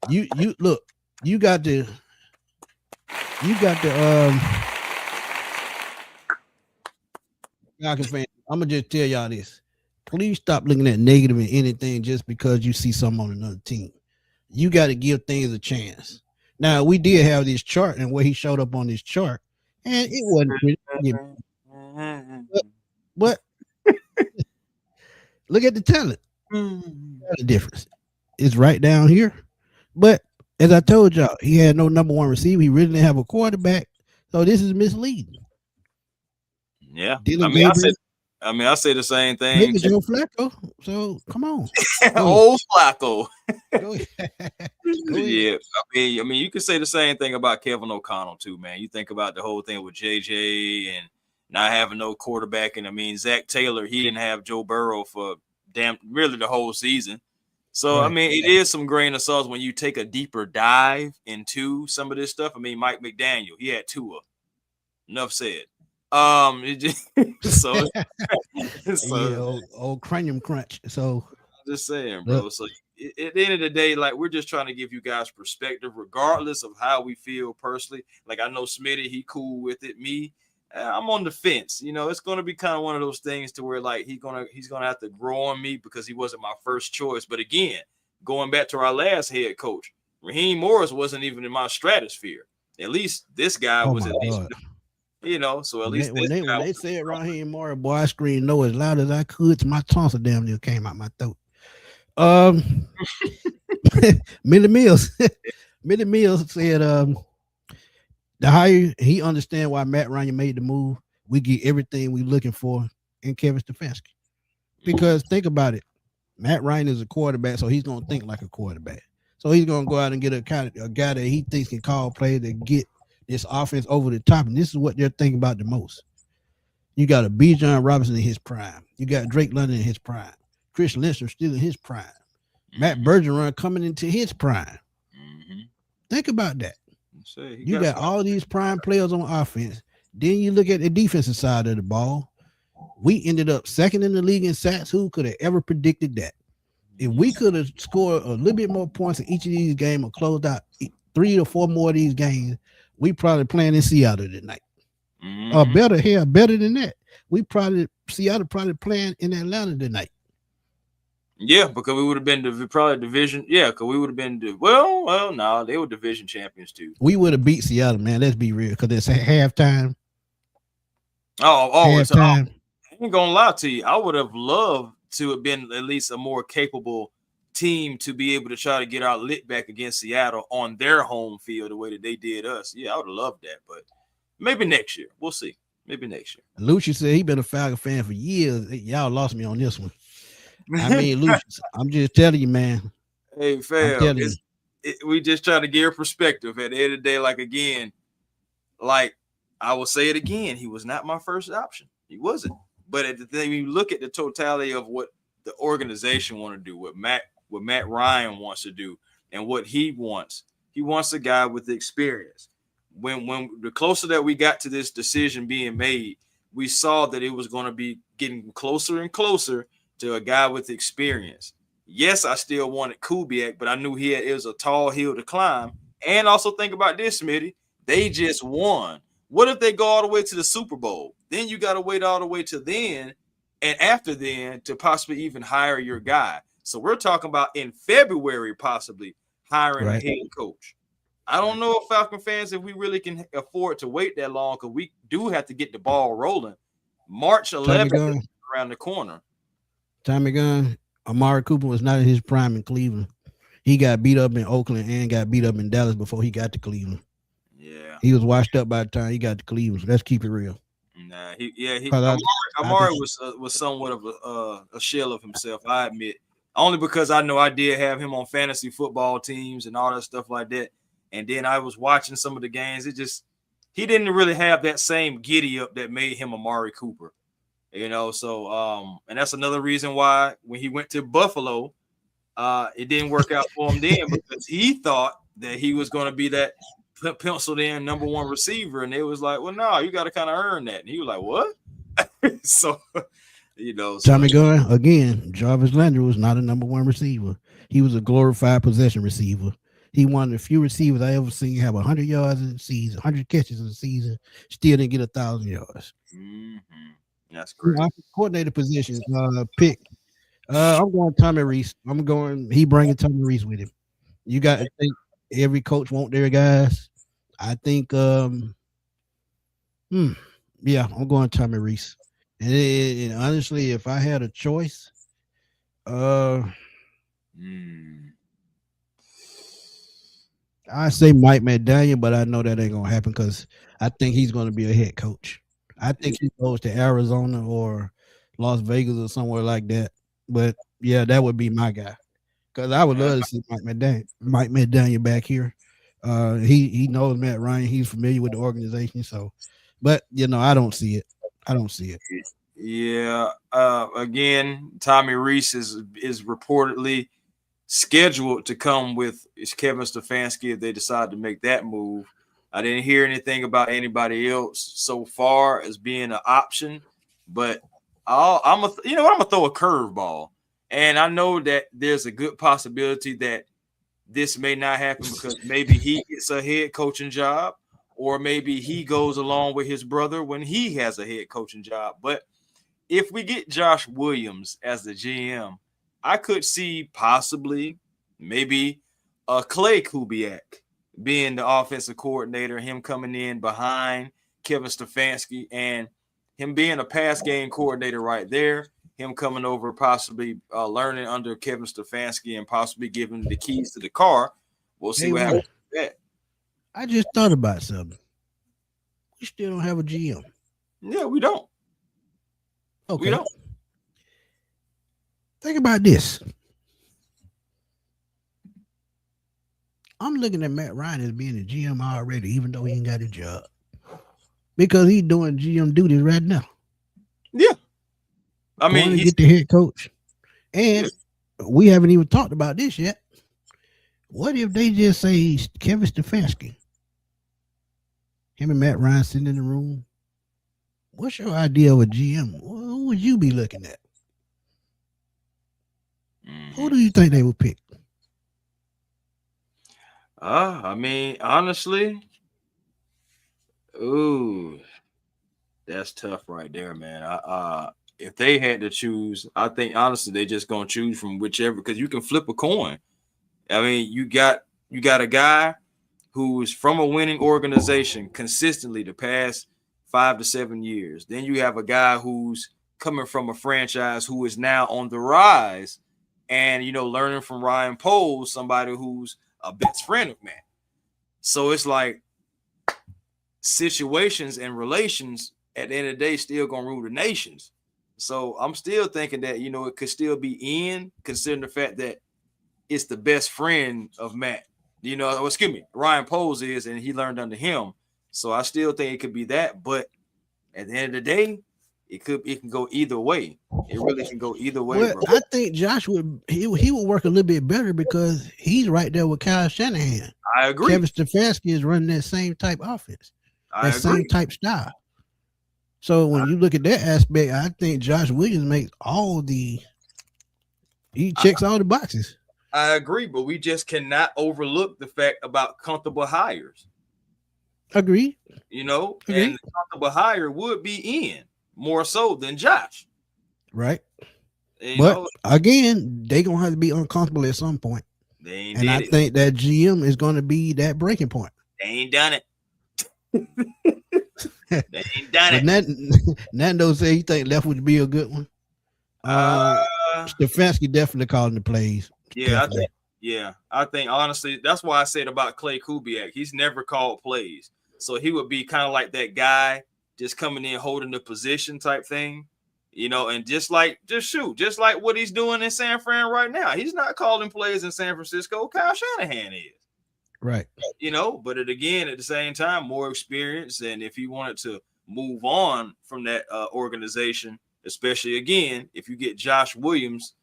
you look, you got the Falcons fan. I'm gonna just tell y'all this. Please stop looking at negative in anything just because you see something on another team. You got to give things a chance. Now, we did have this chart and where he showed up on this chart, and it wasn't pretty. But look at the talent. The difference is right down here. But as I told y'all, he had no number one receiver. He really didn't have a quarterback. So this is misleading. Yeah. Dylan I say the same thing. Maybe Joe Flacco. So come on. Old Flacco. Go ahead. Yeah. I mean, you could say the same thing about Kevin O'Connell too, man. You think about the whole thing with JJ and not having no quarterback. And I mean, Zach Taylor, he didn't have Joe Burrow for really the whole season. So, right. I mean, it is some grain of salt when you take a deeper dive into some of this stuff. I mean, Mike McDaniel, he had Tua. Enough said. So yeah, old cranium crunch. So I'm just saying, bro. So at the end of the day, like, we're just trying to give you guys perspective, regardless of how we feel personally. Like, I know Smitty, he cool with it. Me, I'm on the fence. You know, it's gonna be kind of one of those things to where like he's gonna have to grow on me because he wasn't my first choice. But again, going back to our last head coach, Raheem Morris wasn't even in my stratosphere. At least this guy was at least. You know, so at least when they said Raheem Morris, boy, I screamed no as loud as I could. To my tonsil damn near came out my throat. Millie Mills said the higher he understand why Matt Ryan made the move, we get everything we looking for in Kevin Stefanski. Because think about it, Matt Ryan is a quarterback, so he's gonna think like a quarterback. So he's gonna go out and get a guy that he thinks can call plays to get this offense over the top, and this is what they're thinking about the most. You got a Bijan Robinson in his prime. You got Drake London in his prime. Chris Lindstrom still in his prime. Matt Bergeron coming into his prime. Think about that. You got all these prime players on offense. Then you look at the defensive side of the ball. We ended up second in the league in sacks. Who could have ever predicted that? If we could have scored a little bit more points in each of these games or closed out 3 or 4 more of these games, we probably playing in Seattle tonight. Or better than that. Seattle probably playing in Atlanta tonight. Yeah, because we would have been probably division. Yeah, because we would have been no, they were division champions too. We would have beat Seattle, man. Let's be real, because it's halftime. Halftime. I ain't gonna lie to you. I would have loved to have been at least a more capable team to be able to try to get our lit back against Seattle on their home field the way that they did us. Yeah, I would have loved that, but maybe next year. We'll see. Maybe next year. Lucius said he been a Falcon fan for years. Y'all lost me on this one. I mean, Lucius, I'm just telling you, man. Hey, fam, we just trying to give perspective. At the end of the day, like, again, like, I will say it again, he was not my first option. He wasn't. But at the thing, you look at the totality of what the organization want to do, what Matt Ryan wants to do, and what he wants a guy with experience. when the closer that we got to this decision being made, we saw that it was going to be getting closer and closer to a guy with experience. Yes, I still wanted Kubiak, but I knew it was a tall hill to climb. And also think about this, Smitty. They just won. What if they go all the way to the Super Bowl? Then you got to wait all the way to then and after then to possibly even hire your guy. So we're talking about in February possibly hiring a head coach. I don't know if Falcon fans, if we really can afford to wait that long, because we do have to get the ball rolling. March 11th is around the corner. Tommy Gunn, Amari Cooper was not in his prime in Cleveland. He got beat up in Oakland and got beat up in Dallas before he got to Cleveland. Yeah, he was washed up by the time he got to Cleveland. So let's keep it real. Nah, Amari was somewhat of a shell of himself. I admit, only because I know I did have him on fantasy football teams and all that stuff like that. And then I was watching some of the games. He didn't really have that same giddy up that made him Amari Cooper, So and that's another reason why when he went to Buffalo, it didn't work out for him then, because he thought that he was going to be that penciled in number one receiver, and it was like, well, no, you got to kind of earn that. And he was like, what? So Tommy Gunn again. Jarvis Landry was not a number one receiver. He was a glorified possession receiver. He one of the few receivers I ever seen have 100 yards in the season, 100 catches in the season, still didn't get 1,000 yards. Mm-hmm. That's great. Coordinator position pick. I'm going Tommy Reese. He bringing Tommy Reese with him. You got to think every coach want their guys. I think, I'm going Tommy Reese. And honestly, if I had a choice, I say Mike McDaniel, but I know that ain't gonna happen because I think he's gonna be a head coach. I think he goes to Arizona or Las Vegas or somewhere like that. But yeah, that would be my guy because I would love to see Mike McDaniel back here. He knows Matt Ryan. He's familiar with the organization. So, but I don't see it. Yeah. Again, Tommy Reese is reportedly scheduled to come with Kevin Stefanski if they decide to make that move. I didn't hear anything about anybody else so far as being an option, but I'm gonna throw a curveball, and I know that there's a good possibility that this may not happen because maybe he gets a head coaching job, or maybe he goes along with his brother when he has a head coaching job. But if we get Josh Williams as the GM, I could see possibly maybe Clay Kubiak being the offensive coordinator, him coming in behind Kevin Stefanski and him being a pass game coordinator right there, him coming over possibly learning under Kevin Stefanski and possibly giving the keys to the car. We'll see what happens with that. I just thought about something. We still don't have a GM. Yeah, we don't. Okay. We don't. Think about this. I'm looking at Matt Ryan as being a GM already, even though he ain't got a job. Because he's doing GM duties right now. Yeah. I mean, he's get the head coach. And we haven't even talked about this yet. What if they just say Kevin Stefanski? Him and Matt Ryan sitting in the room. What's your idea of a GM? Who would you be looking at? Who do you think they would pick? I mean, honestly, that's tough right there, man. If they had to choose, I think honestly they just gonna choose from whichever, because you can flip a coin. I mean, you got a guy who's from a winning organization consistently the past 5 to 7 years. Then you have a guy who's coming from a franchise who is now on the rise, and learning from Ryan Poles, somebody who's a best friend of Matt. So it's like situations and relations at the end of the day still gonna rule the nations. So I'm still thinking that it could still be Ian, considering the fact that it's the best friend of Matt. Ryan Poles is, and he learned under him. So I still think it could be that. But at the end of the day, it can go either way. It really can go either way, Well, bro. I think Josh would he would work a little bit better because he's right there with Kyle Shanahan. I agree. Kevin Stefanski is running that same type offense, I that same agree. type style. So when you look at that aspect, I think Josh Williams makes he checks all the boxes. I agree, but we just cannot overlook the fact about comfortable hires. Agree. You know, Agree. and the comfortable hire would be in more so than Josh. Right. You But know, again, they gonna have to be uncomfortable at some point. they ain't And did I it. think that GM is gonna be that breaking point. They ain't done it. They ain't done But it. Nando said he think left would be a good one. Stefanski definitely calling the plays. Yeah, Definitely. I think honestly, that's why I said about Clay Kubiak. He's never called plays, so he would be kind of like that guy, just coming in holding the position type thing, you know, and just like what he's doing in San Fran right now. He's not calling plays in San Francisco. Kyle Shanahan is. Right. You know, but at the same time, more experience. And if he wanted to move on from that organization, especially again, if you get Josh Williams,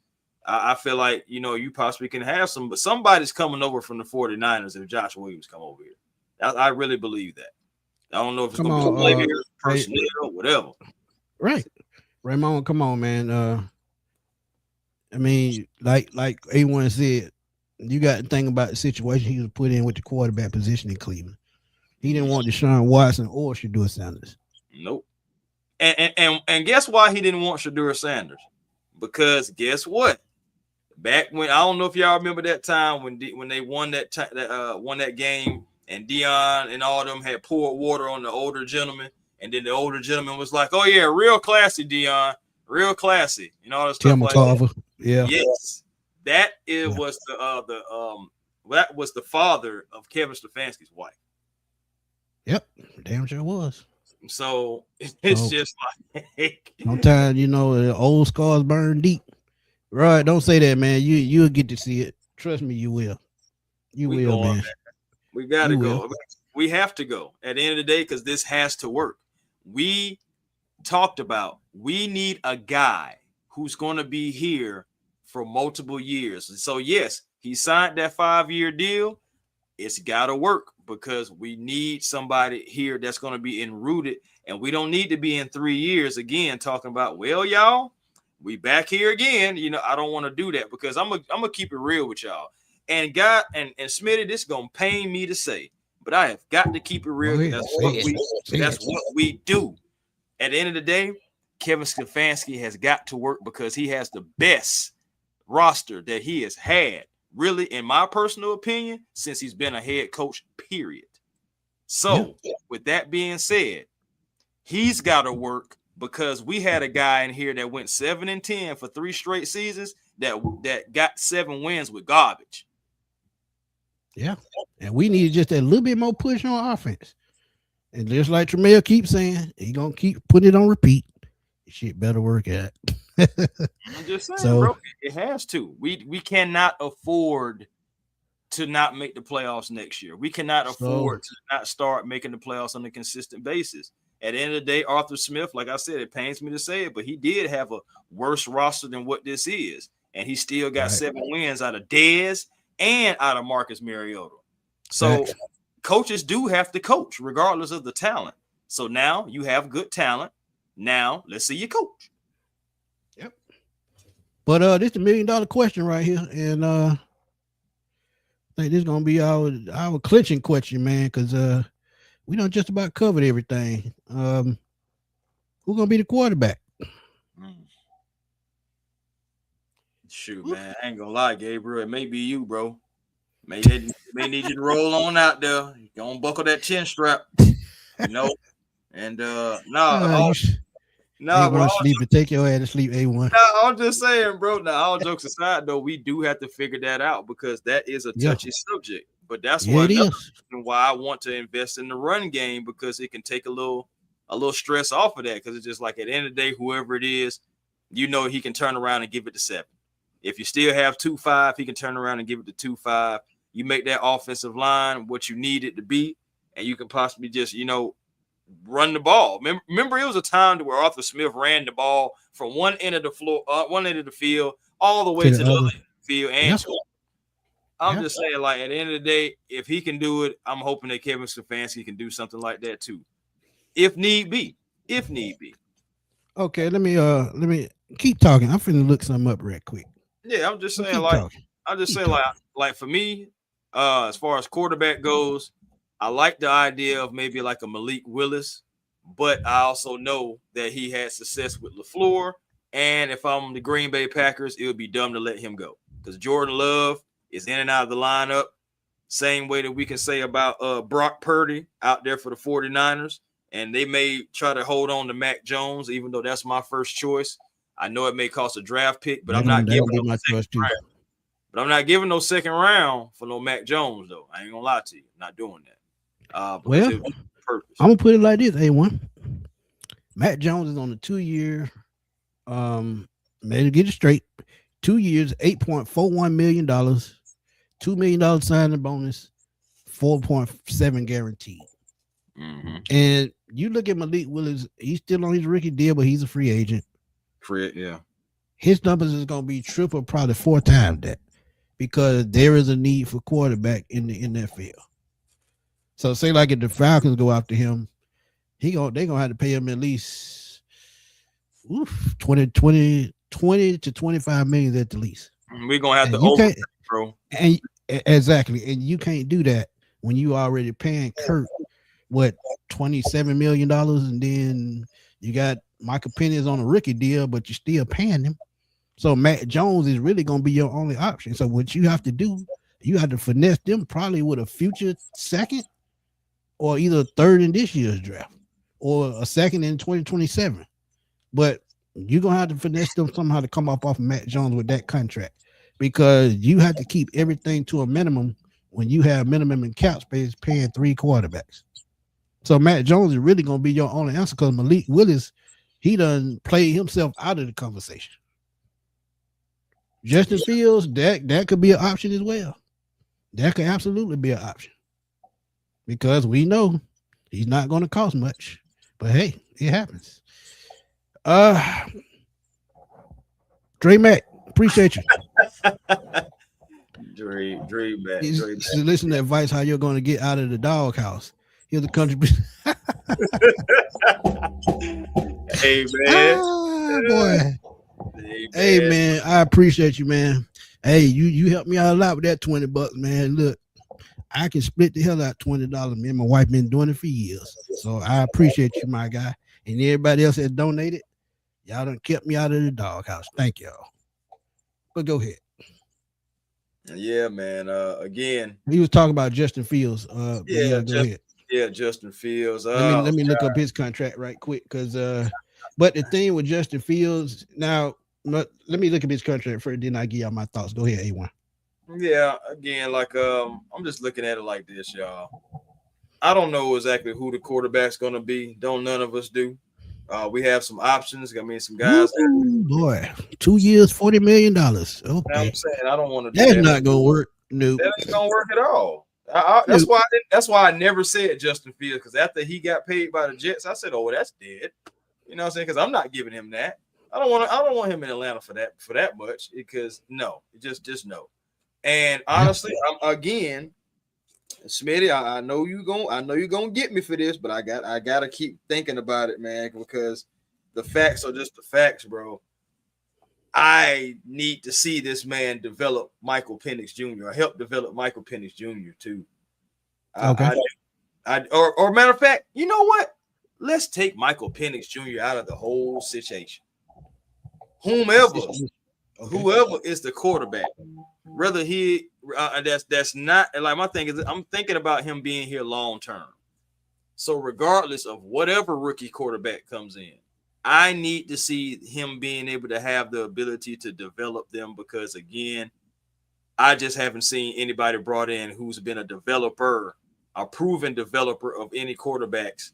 I feel like, you know, you possibly can have but somebody's coming over from the 49ers if Josh Williams come over here. I really believe that. I don't know if it's going to be players, personnel, whatever. Right. Raymond, come on, man. I mean, like A1 said, you got to think about the situation he was put in with the quarterback position in Cleveland. He didn't want Deshaun Watson or Shedeur Sanders. Nope. And guess why he didn't want Shedeur Sanders? Because guess what? Back when, I don't know if y'all remember that time when they won that game, and Dion and all of them had poured water on the older gentleman, and then the older gentleman was like, "Oh yeah, real classy, Dion, real classy," and all that stuff like that. Yeah. Yes, that was that was the father of Kevin Stefanski's wife. Yep, damn sure was. So it's just like sometimes, you know, the old scars burn deep. Right? Don't say that, man. You'll get to see it. Trust me, you will. You will, man. We gotta go. We have to go at the end of the day because this has to work. We talked about we need a guy who's going to be here for multiple years. So yes, he signed that 5-year deal. It's got to work because we need somebody here that's going to be enrooted, and we don't need to be in 3 years again talking about, well, y'all, we back here again. You know, I don't want to do that because I'm gonna keep it real with y'all. And God and Smitty, this is gonna pain me to say, but I have got to keep it real. That's what we do. At the end of the day, Kevin Stefanski has got to work because he has the best roster that he has had, really, in my personal opinion, since he's been a head coach, period. So, with that being said, he's got to work because we had a guy in here that went 7-10 for 3 straight seasons that got 7 wins with garbage. Yeah, and we need just a little bit more push on offense. And just like Tremel keeps saying, he gonna keep putting it on repeat. Shit better work out. I'm just saying, bro, it has to. We cannot afford to not make the playoffs next year. We cannot afford to not start making the playoffs on a consistent basis. At the end of the day, Arthur Smith, like I said, it pains me to say it, but he did have a worse roster than what this is. And he still got 7 wins out of Dez and out of Marcus Mariota. So coaches do have to coach regardless of the talent. So now you have good talent. Now let's see you coach. Yep. But this is the $1 million question right here. And I think this is gonna be our clinching question, man, because we don't just about covered everything. Who's gonna be the quarterback? Shoot, man, I ain't gonna lie, Gabriel. It may be you, bro. May need you to roll on out there. You gonna buckle that chin strap, you know. And sleep to take your ass to sleep. A1. No, I'm just saying, bro. Now, all jokes aside, though, we do have to figure that out because that is a touchy subject. But that's why I want to invest in the run game because it can take a little stress off of that. Because it's just like at the end of the day, whoever it is, you know, he can turn around and give it to 7. If you still have 2-5, he can turn around and give it to 2-5. You make that offensive line what you need it to be, and you can possibly just, you know, run the ball. Remember, it was a time where Arthur Smith ran the ball from one end of the floor, one end of the field, all the way To to the the other. other end of the field. Yeah. And I'm Yeah. just saying, like, at the end of the day, if he can do it, I'm hoping that Kevin Stefanski can do something like that too, if need be. If need be. Okay, let me keep talking. I'm finna look something up real quick. Yeah, I'm just You saying, keep like, talking. I'm just Keep saying, talking. like for me, as far as quarterback goes, I like the idea of maybe like a Malik Willis, but I also know that he had success with LaFleur. And if I'm the Green Bay Packers, it would be dumb to let him go because Jordan Love is in and out of the lineup. Same way that we can say about Brock Purdy out there for the 49ers. And they may try to hold on to Mac Jones, even though that's my first choice. I know it may cost a draft pick, but I'm not That'll giving be no my choice second too. round. But I'm not giving no second round for no Mac Jones, though. I ain't gonna lie to you. I'm not doing that. Because Well, it was purpose. I'm gonna put it like this, A1. Matt Jones is on a 2-year, made to get it straight. 2 years, $8.41 million, $2 million signing bonus, 4.7 guaranteed. Mm-hmm. And you look at Malik Willis, he's still on his rookie deal, but he's a free agent. Fred, yeah. His numbers is gonna be triple, probably 4 times that, because there is a need for quarterback in the NFL. So say like if the Falcons go after him, they gonna have to pay him at least 20 to 25 million at the least. We're gonna have And to you over, can't bro. and exactly, and you can't do that when you already paying Kurt what $27 million, and then you got Michael Penny's on a rookie deal, but you're still paying him. So Matt Jones is really gonna be your only option. So what you have to do, you have to finesse them probably with a future second or either a third in this year's draft or a second in 2027. But you're gonna have to finesse them somehow to come up off of Matt Jones with that contract, because you have to keep everything to a minimum when you have minimum in cap space paying 3 quarterbacks. So Matt Jones is really gonna be your only answer, because Malik Willis, he done played himself out of the conversation. Justin Fields, that could be an option as well. That could absolutely be an option, because we know he's not going to cost much. But hey, it happens. Dre Mack, appreciate you. Dre, man. Listen to advice how you're going to get out of the doghouse. Here's the country. Hey man. Boy. Hey man, I appreciate you, man. Hey, you helped me out a lot with that $20, man. Look, I can split the hell out $20. Me and my wife been doing it for years. So I appreciate you, my guy. And everybody else that donated, y'all done kept me out of the doghouse. Thank y'all. But go ahead. Yeah, man. Again, he was talking about Justin Fields. Go ahead. Yeah, Justin Fields. Let me look up his contract right quick, because but the thing with Justin Fields now, let me look at his contract first, then I give y'all my thoughts. Go ahead, A1. Yeah, again, like I'm just looking at it like this, y'all. I don't know exactly who the quarterback's gonna be. Don't none of us do. We have some options. I mean, some guys. Ooh, boy, 2 years, $40 million. Okay, I'm saying I don't want to. That's not gonna work. No, that ain't gonna work at all. That's why I never said Justin Fields, because after he got paid by the Jets, I said, "Oh, that's dead." You know what I'm saying? Because I'm not giving him that. I don't want him in Atlanta for that much, because no, just no. And honestly, again, Smitty, I know you're gonna get me for this, but I gotta keep thinking about it, man, because the facts are just the facts, bro. I need to see this man develop Michael Penix Jr. or help develop Michael Penix Jr. too. Okay. Or matter of fact, you know what? Let's take Michael Penix Jr. out of the whole situation. Whoever is the quarterback, whether he that's not like, my thing is, I'm thinking about him being here long term. So regardless of whatever rookie quarterback comes in, I need to see him being able to have the ability to develop them, because again, I just haven't seen anybody brought in who's been a developer, a proven developer of any quarterbacks.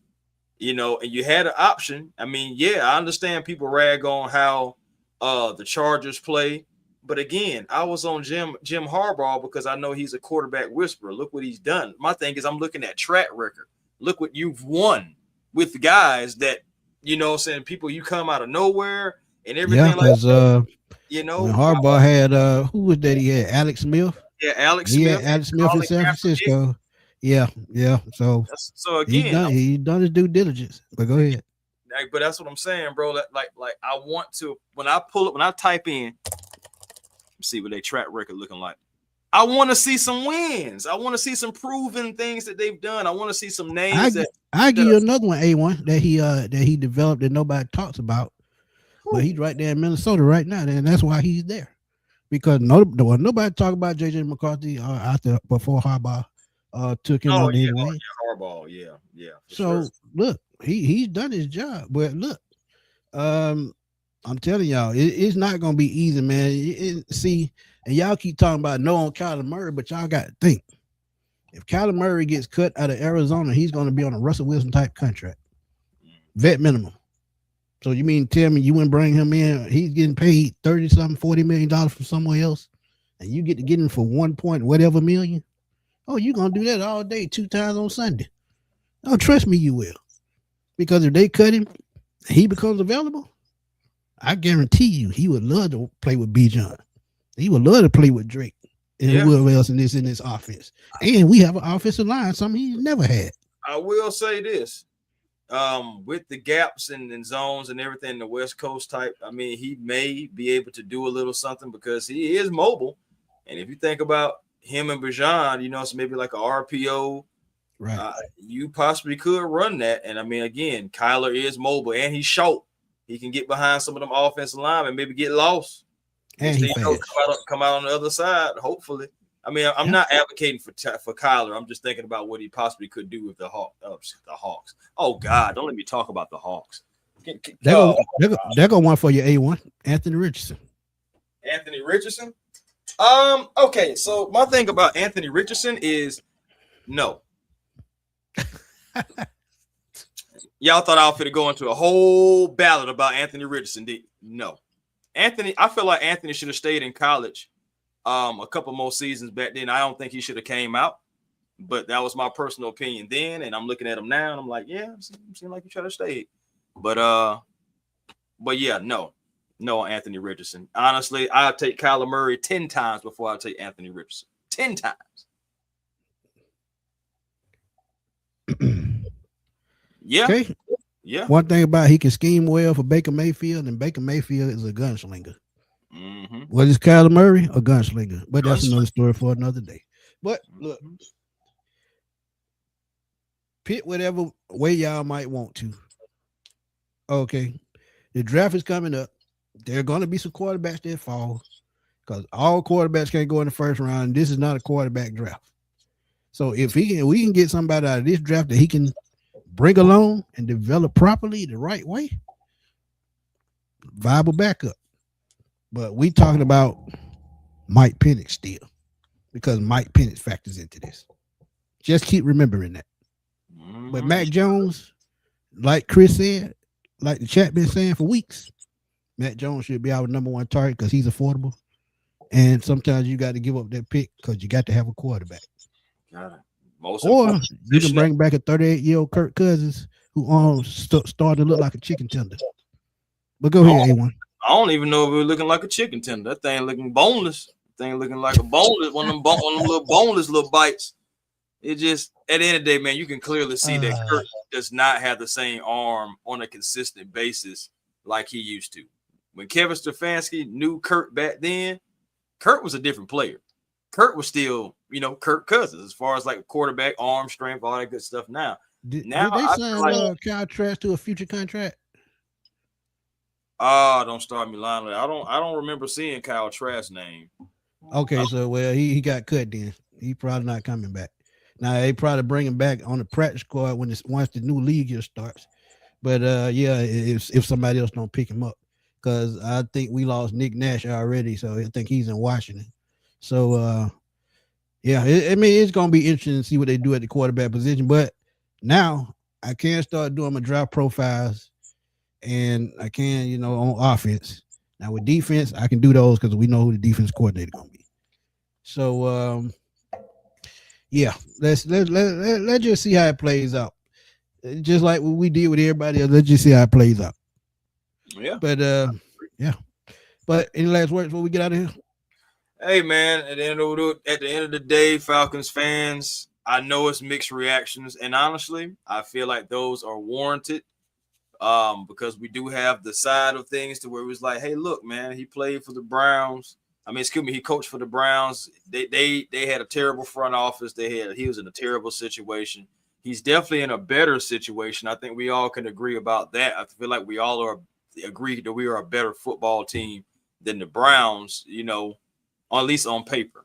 You know, and you had an option. I mean, yeah, I understand people rag on how the Chargers play, but again, I was on Jim Harbaugh because I know he's a quarterback whisperer. Look what he's done. My thing is, I'm looking at track record. Look what you've won. with guys that, you know, saying people you come out of nowhere and everything Yeah, because you when know, Harbaugh had who was that? He had Alex Smith. yeah, Alex He had Smith, Alex Smith in Colin San Kaepernick. Francisco. Yeah, yeah. So So again, he done his due diligence. But go ahead. but that's what I'm saying, bro. Like I want to when I type in, see what their track record looking like. I want to see some wins. I want to see some proven things that they've done. I want to see some names I give you another one, A1, that he developed that nobody talks about. But he's right there in Minnesota right now, and that's why he's there. Because nobody talk about JJ McCarthy before Harbaugh took him under his wing. Harbaugh, yeah. So sure. Look, he's done his job. But look, I'm telling y'all, it's not gonna be easy, man. See, and y'all keep talking about no on Kyler Murray, but y'all got to think, if Kyler Murray gets cut out of Arizona, he's going to be on a Russell Wilson type contract, vet minimum. So you mean tell me you wouldn't bring him in? He's getting paid $30-something, $40 million from somewhere else, and you get to get him for 1 point whatever million? Oh, you're gonna do that all day, 2 times on Sunday? Oh, trust me, you will. Because if they cut him, he becomes available. I guarantee you, he would love to play with Bijan. He would love to play with Drake and whoever else in this offense. And we have an offensive line, something he's never had. I will say this. With the gaps and zones and everything, the West Coast type, I mean, he may be able to do a little something because he is mobile. And if you think about him and Bijan, you know, it's maybe like a RPO. Right. You possibly could run that. And I mean, again, Kyler is mobile and he's short. He can get behind some of them offensive linemen, maybe get lost. And he come out on the other side, hopefully. I mean, I'm not advocating for Kyler. I'm just thinking about what he possibly could do with the Hawks. Oh, God, don't let me talk about the Hawks. They're going one for your A1, Anthony Richardson. Anthony Richardson? Okay, so my thing about Anthony Richardson is no. Y'all thought I was going to go into a whole ballad about Anthony Richardson. No. I feel like Anthony should have stayed in college a couple more seasons back then. I don't think he should have came out, but that was my personal opinion then. And I'm looking at him now and I'm like, yeah, seems like you should have stayed. But yeah, no, Anthony Richardson. Honestly, I'll take Kyler Murray 10 times before I take Anthony Richardson. 10 times. Yeah. Okay. Yeah. One thing about he can scheme well for Baker Mayfield, and Baker Mayfield is a gunslinger. Mm-hmm. What is Kyler Murray? A gunslinger. But that's another story for another day. But look, pick whatever way y'all might want to. Okay. The draft is coming up. There are going to be some quarterbacks that fall because all quarterbacks can't go in the first round. This is not a quarterback draft. So if we can get somebody out of this draft that he can bring along and develop properly the right way, viable backup. But we talking about Mike Penix still, because Mike Penix factors into this. Just keep remembering that. Mm-hmm. But Mac Jones, like Chris said, like the chat been saying for weeks, Mac Jones should be our number one target because he's affordable. And sometimes you got to give up that pick because you got to have a quarterback. Got it. Or you can bring back a 38-year-old Kirk Cousins who started to look like a chicken tender. But go ahead, A1. I don't even know if we're looking like a chicken tender. That thing looking boneless. That thing looking like a boneless, one of them little boneless little bites. It just, at the end of the day, man, you can clearly see that Kirk does not have the same arm on a consistent basis like he used to. When Kevin Stefanski knew Kirk back then, Kirk was a different player. Kirk was still, Kirk Cousins as far as like quarterback, arm strength, all that good stuff. Now, did they sign Kyle Trask to a future contract? Don't start me lying. I don't remember seeing Kyle Trask's name. Okay, so he got cut then. He probably not coming back. Now they probably bring him back on the practice squad once the new league year starts. But if somebody else don't pick him up, because I think we lost Nick Nash already, so I think he's in Washington. So it's gonna be interesting to see what they do at the quarterback position. But now I can start doing my draft profiles, and I can, on offense. Now with defense, I can do those because we know who the defense coordinator gonna be. So let's just see how it plays out. just like what we did with everybody else. Let's just see how it plays out. Yeah. But yeah. But any last words before we get out of here? Hey man, at the end of the day, Falcons fans, I know it's mixed reactions, and honestly, I feel like those are warranted. Because we do have the side of things to where it was like, hey, look, man, he played for the Browns. He coached for the Browns. They had a terrible front office. He was in a terrible situation. He's definitely in a better situation. I think we all can agree about that. I feel like we all agree that we are a better football team than the Browns, or at least on paper.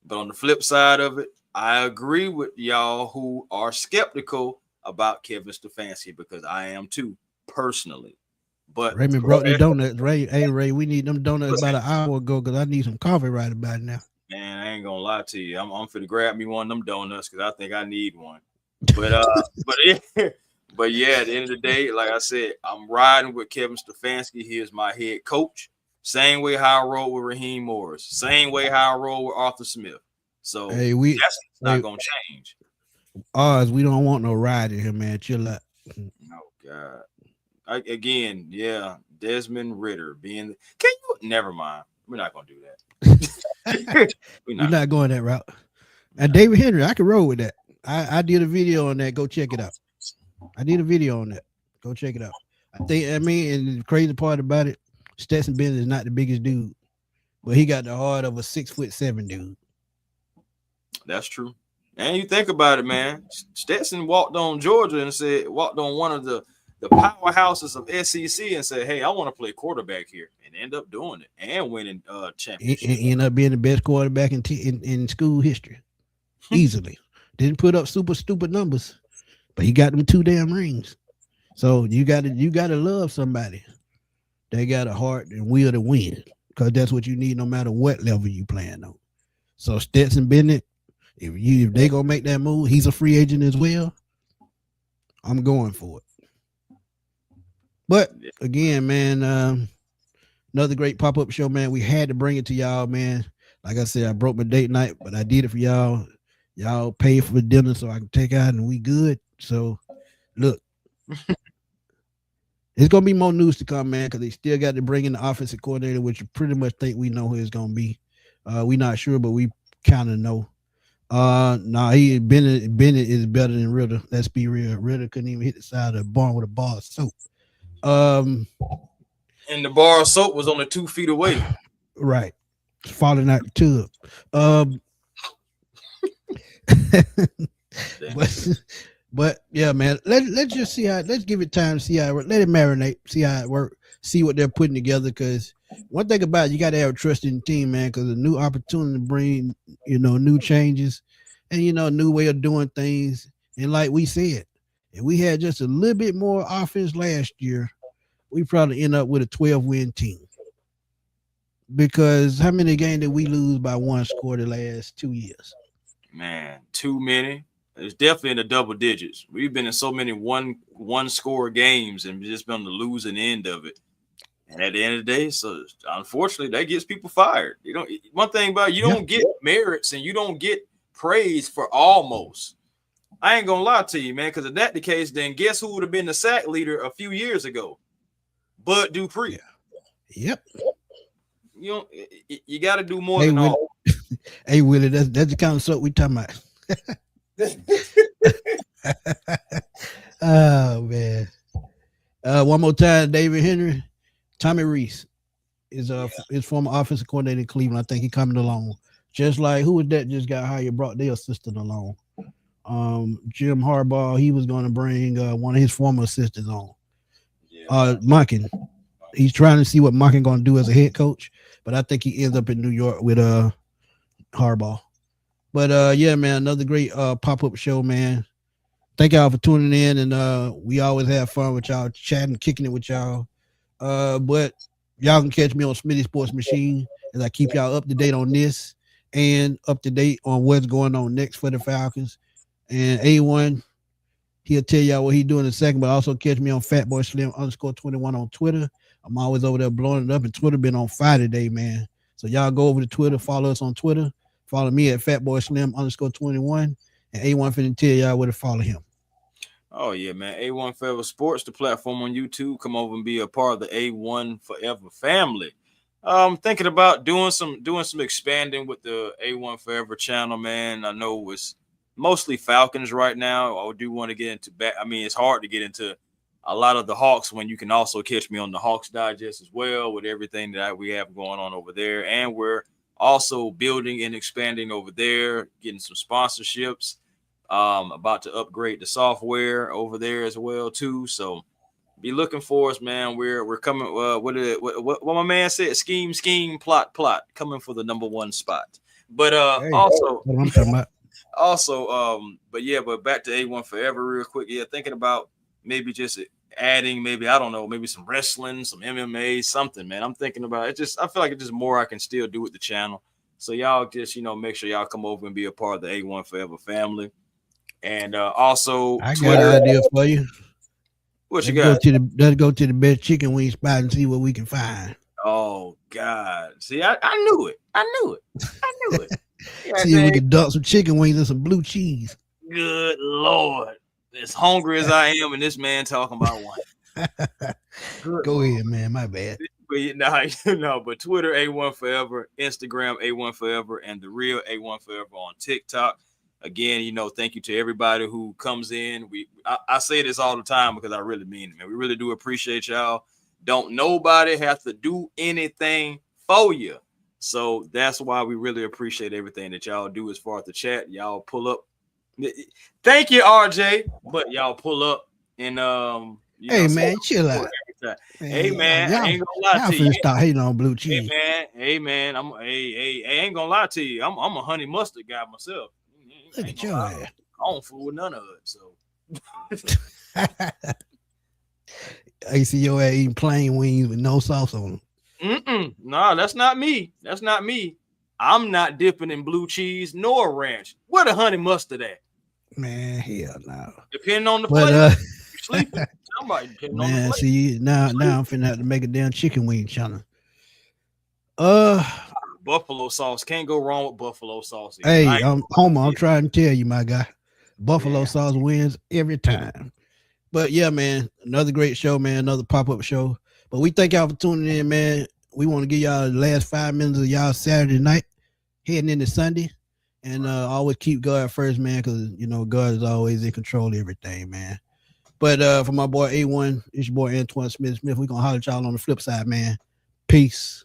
But on the flip side of it, I agree with y'all who are skeptical about Kevin Stefanski, because I am too, personally. But Raymond brought the donuts. Ray, we need them donuts about an hour ago because I need some coffee right about now. Man, I ain't gonna lie to you. I'm finna grab me one of them donuts because I think I need one. But but yeah, at the end of the day, like I said, I'm riding with Kevin Stefanski. He is my head coach. Same way how I roll with Raheem Morris. Same way how I roll with Arthur Smith. So that's not gonna change. Ours, we don't want no ride in here, man. Chill out. Oh God. Again, yeah, Desmond Ritter never mind. We're not gonna do that. We're not going that route. And David Henry, I can roll with that. I did a video on that. Go check it out. I did a video on that. Go check it out. And the crazy part about it, Stetson Bennett is not the biggest dude, but he got the heart of a 6'7" dude. That's true. And you think about it, man. Stetson walked on Georgia and walked on one of the powerhouses of SEC and said, hey, I want to play quarterback here, and end up doing it and winning championship. He ended up being the best quarterback in school history. Easily. Didn't put up super stupid numbers, but he got them 2 damn rings. So you gotta love somebody. They got a heart and will to win, because that's what you need no matter what level you playing on. So Stetson Bennett, if they gonna make that move, he's a free agent as well. I'm going for it. But again, man, another great pop-up show, man. We had to bring it to y'all, man. Like I said, I broke my date night, but I did it for y'all. Y'all paid for dinner so I can take out and we good. So look, it's gonna be more news to come, man, because they still got to bring in the offensive coordinator, which you pretty much think we know who it's gonna be. We're not sure, but we kind of know. Bennett is better than Ritter. Let's be real. Ritter couldn't even hit the side of the barn with a bar of soap. And the bar of soap was only 2 feet away. Right. Falling out the tub. But yeah, man, let's just see let's give it time to see how it works. Let it marinate, see how it works, see what they're putting together. Because one thing about it, you got to have trust in the team, man, because a new opportunity to bring, new changes and, new way of doing things. And like we said, if we had just a little bit more offense last year, we probably end up with a 12-win team. Because how many games did we lose by 1 score the last 2 years? Man, too many. It's definitely in the double digits. We've been in so many one score games and just been on the losing end of it. And at the end of the day, so unfortunately, that gets people fired. One thing about it, you don't get merits and you don't get praise for almost. I ain't gonna lie to you, man, because if that's the case, then guess who would have been the sack leader a few years ago? Bud Dupree. Yep. You got to do more than all. Hey, Willie, that's the kind of stuff we talking about. Oh man. One more time, David Henry. Tommy Reese is his former offensive coordinator in Cleveland. I think he coming along. Just like who was that just got hired, brought their assistant along. Jim Harbaugh, he was going to bring one of his former assistants on. Monken. He's trying to see what Monken going to do as a head coach, but I think he ends up in New York with Harbaugh. But yeah, man, another great pop-up show, man. Thank y'all for tuning in, and we always have fun with y'all, chatting, kicking it with y'all. But y'all can catch me on Smitty Sports Machine as I keep y'all up to date on this and up to date on what's going on next for the Falcons. And A1, he'll tell y'all what he's doing in a second, but also catch me on FatBoySlim_21 on Twitter. I'm always over there blowing it up, and Twitter been on fire today, man. So y'all go over to Twitter, follow us on Twitter. Follow me at FatBoySlim_21, and A1 finna tell y'all where to follow him. Oh yeah, man. A1 Forever Sports, the platform on YouTube. Come over and be a part of the A1 Forever family. Thinking about doing some expanding with the A1 Forever channel, man. I know it's mostly Falcons right now. I do want to get into back. I mean, it's hard to get into a lot of the Hawks when you can also catch me on the Hawks Digest as well with everything that we have going on over there. And we're also building and expanding over there, getting some sponsorships. About to upgrade the software over there as well too. So be looking for us, man. We're coming. What my man said? Scheme, plot, coming for the number 1 spot. But Hey, what I'm talking about. but back to A1 Forever real quick. Yeah, thinking about maybe just adding, maybe I don't know, maybe some wrestling, some MMA, something, man. I'm thinking about it. I feel like it's just more I can still do with the channel. So y'all just make sure y'all come over and be a part of the A1 Forever family. And also, I Twitter. got an idea for you. What you got? Let's go to the best chicken wing spot and see what we can find. Oh God! See, I knew it. I knew it. Yeah, see if we can dump some chicken wings and some blue cheese. Good Lord! As hungry as I am, and this man talking about one. Go ahead, man. My bad. But Twitter A1 Forever, Instagram A1 Forever, and the real A1 Forever on TikTok. Again, thank you to everybody who comes in. I say this all the time because I really mean it, man. We really do appreciate y'all. Don't nobody have to do anything for you. So that's why we really appreciate everything that y'all do as far as the chat. Y'all pull up. Thank you, RJ. But y'all pull up and hey man, chill out. Hey man, I ain't gonna lie to you. Start hating on blue cheese. Hey man, I ain't gonna lie to you. I'm a honey mustard guy myself. Look at your ass. I don't fool with none of it. So I see your ass eating plain wings with no sauce on them. No, that's not me. I'm not dipping in blue cheese nor ranch. Where the honey mustard at? Man, hell no. Depending on the flavor. You sleeping? Somebody depending on the flavor. See, now I'm finna have to make a damn chicken wing channel. Buffalo sauce. Can't go wrong with buffalo sauce. Hey, I'm trying to tell you, my guy. Buffalo sauce wins every time. But yeah, man, another great show, man. Another pop-up show. But we thank y'all for tuning in, man. We want to give y'all the last 5 minutes of y'all Saturday night, heading into Sunday. And always keep God first, man, because, God is always in control of everything, man. But for my boy A1, it's your boy Antoine Smith. We're going to holler at y'all on the flip side, man. Peace.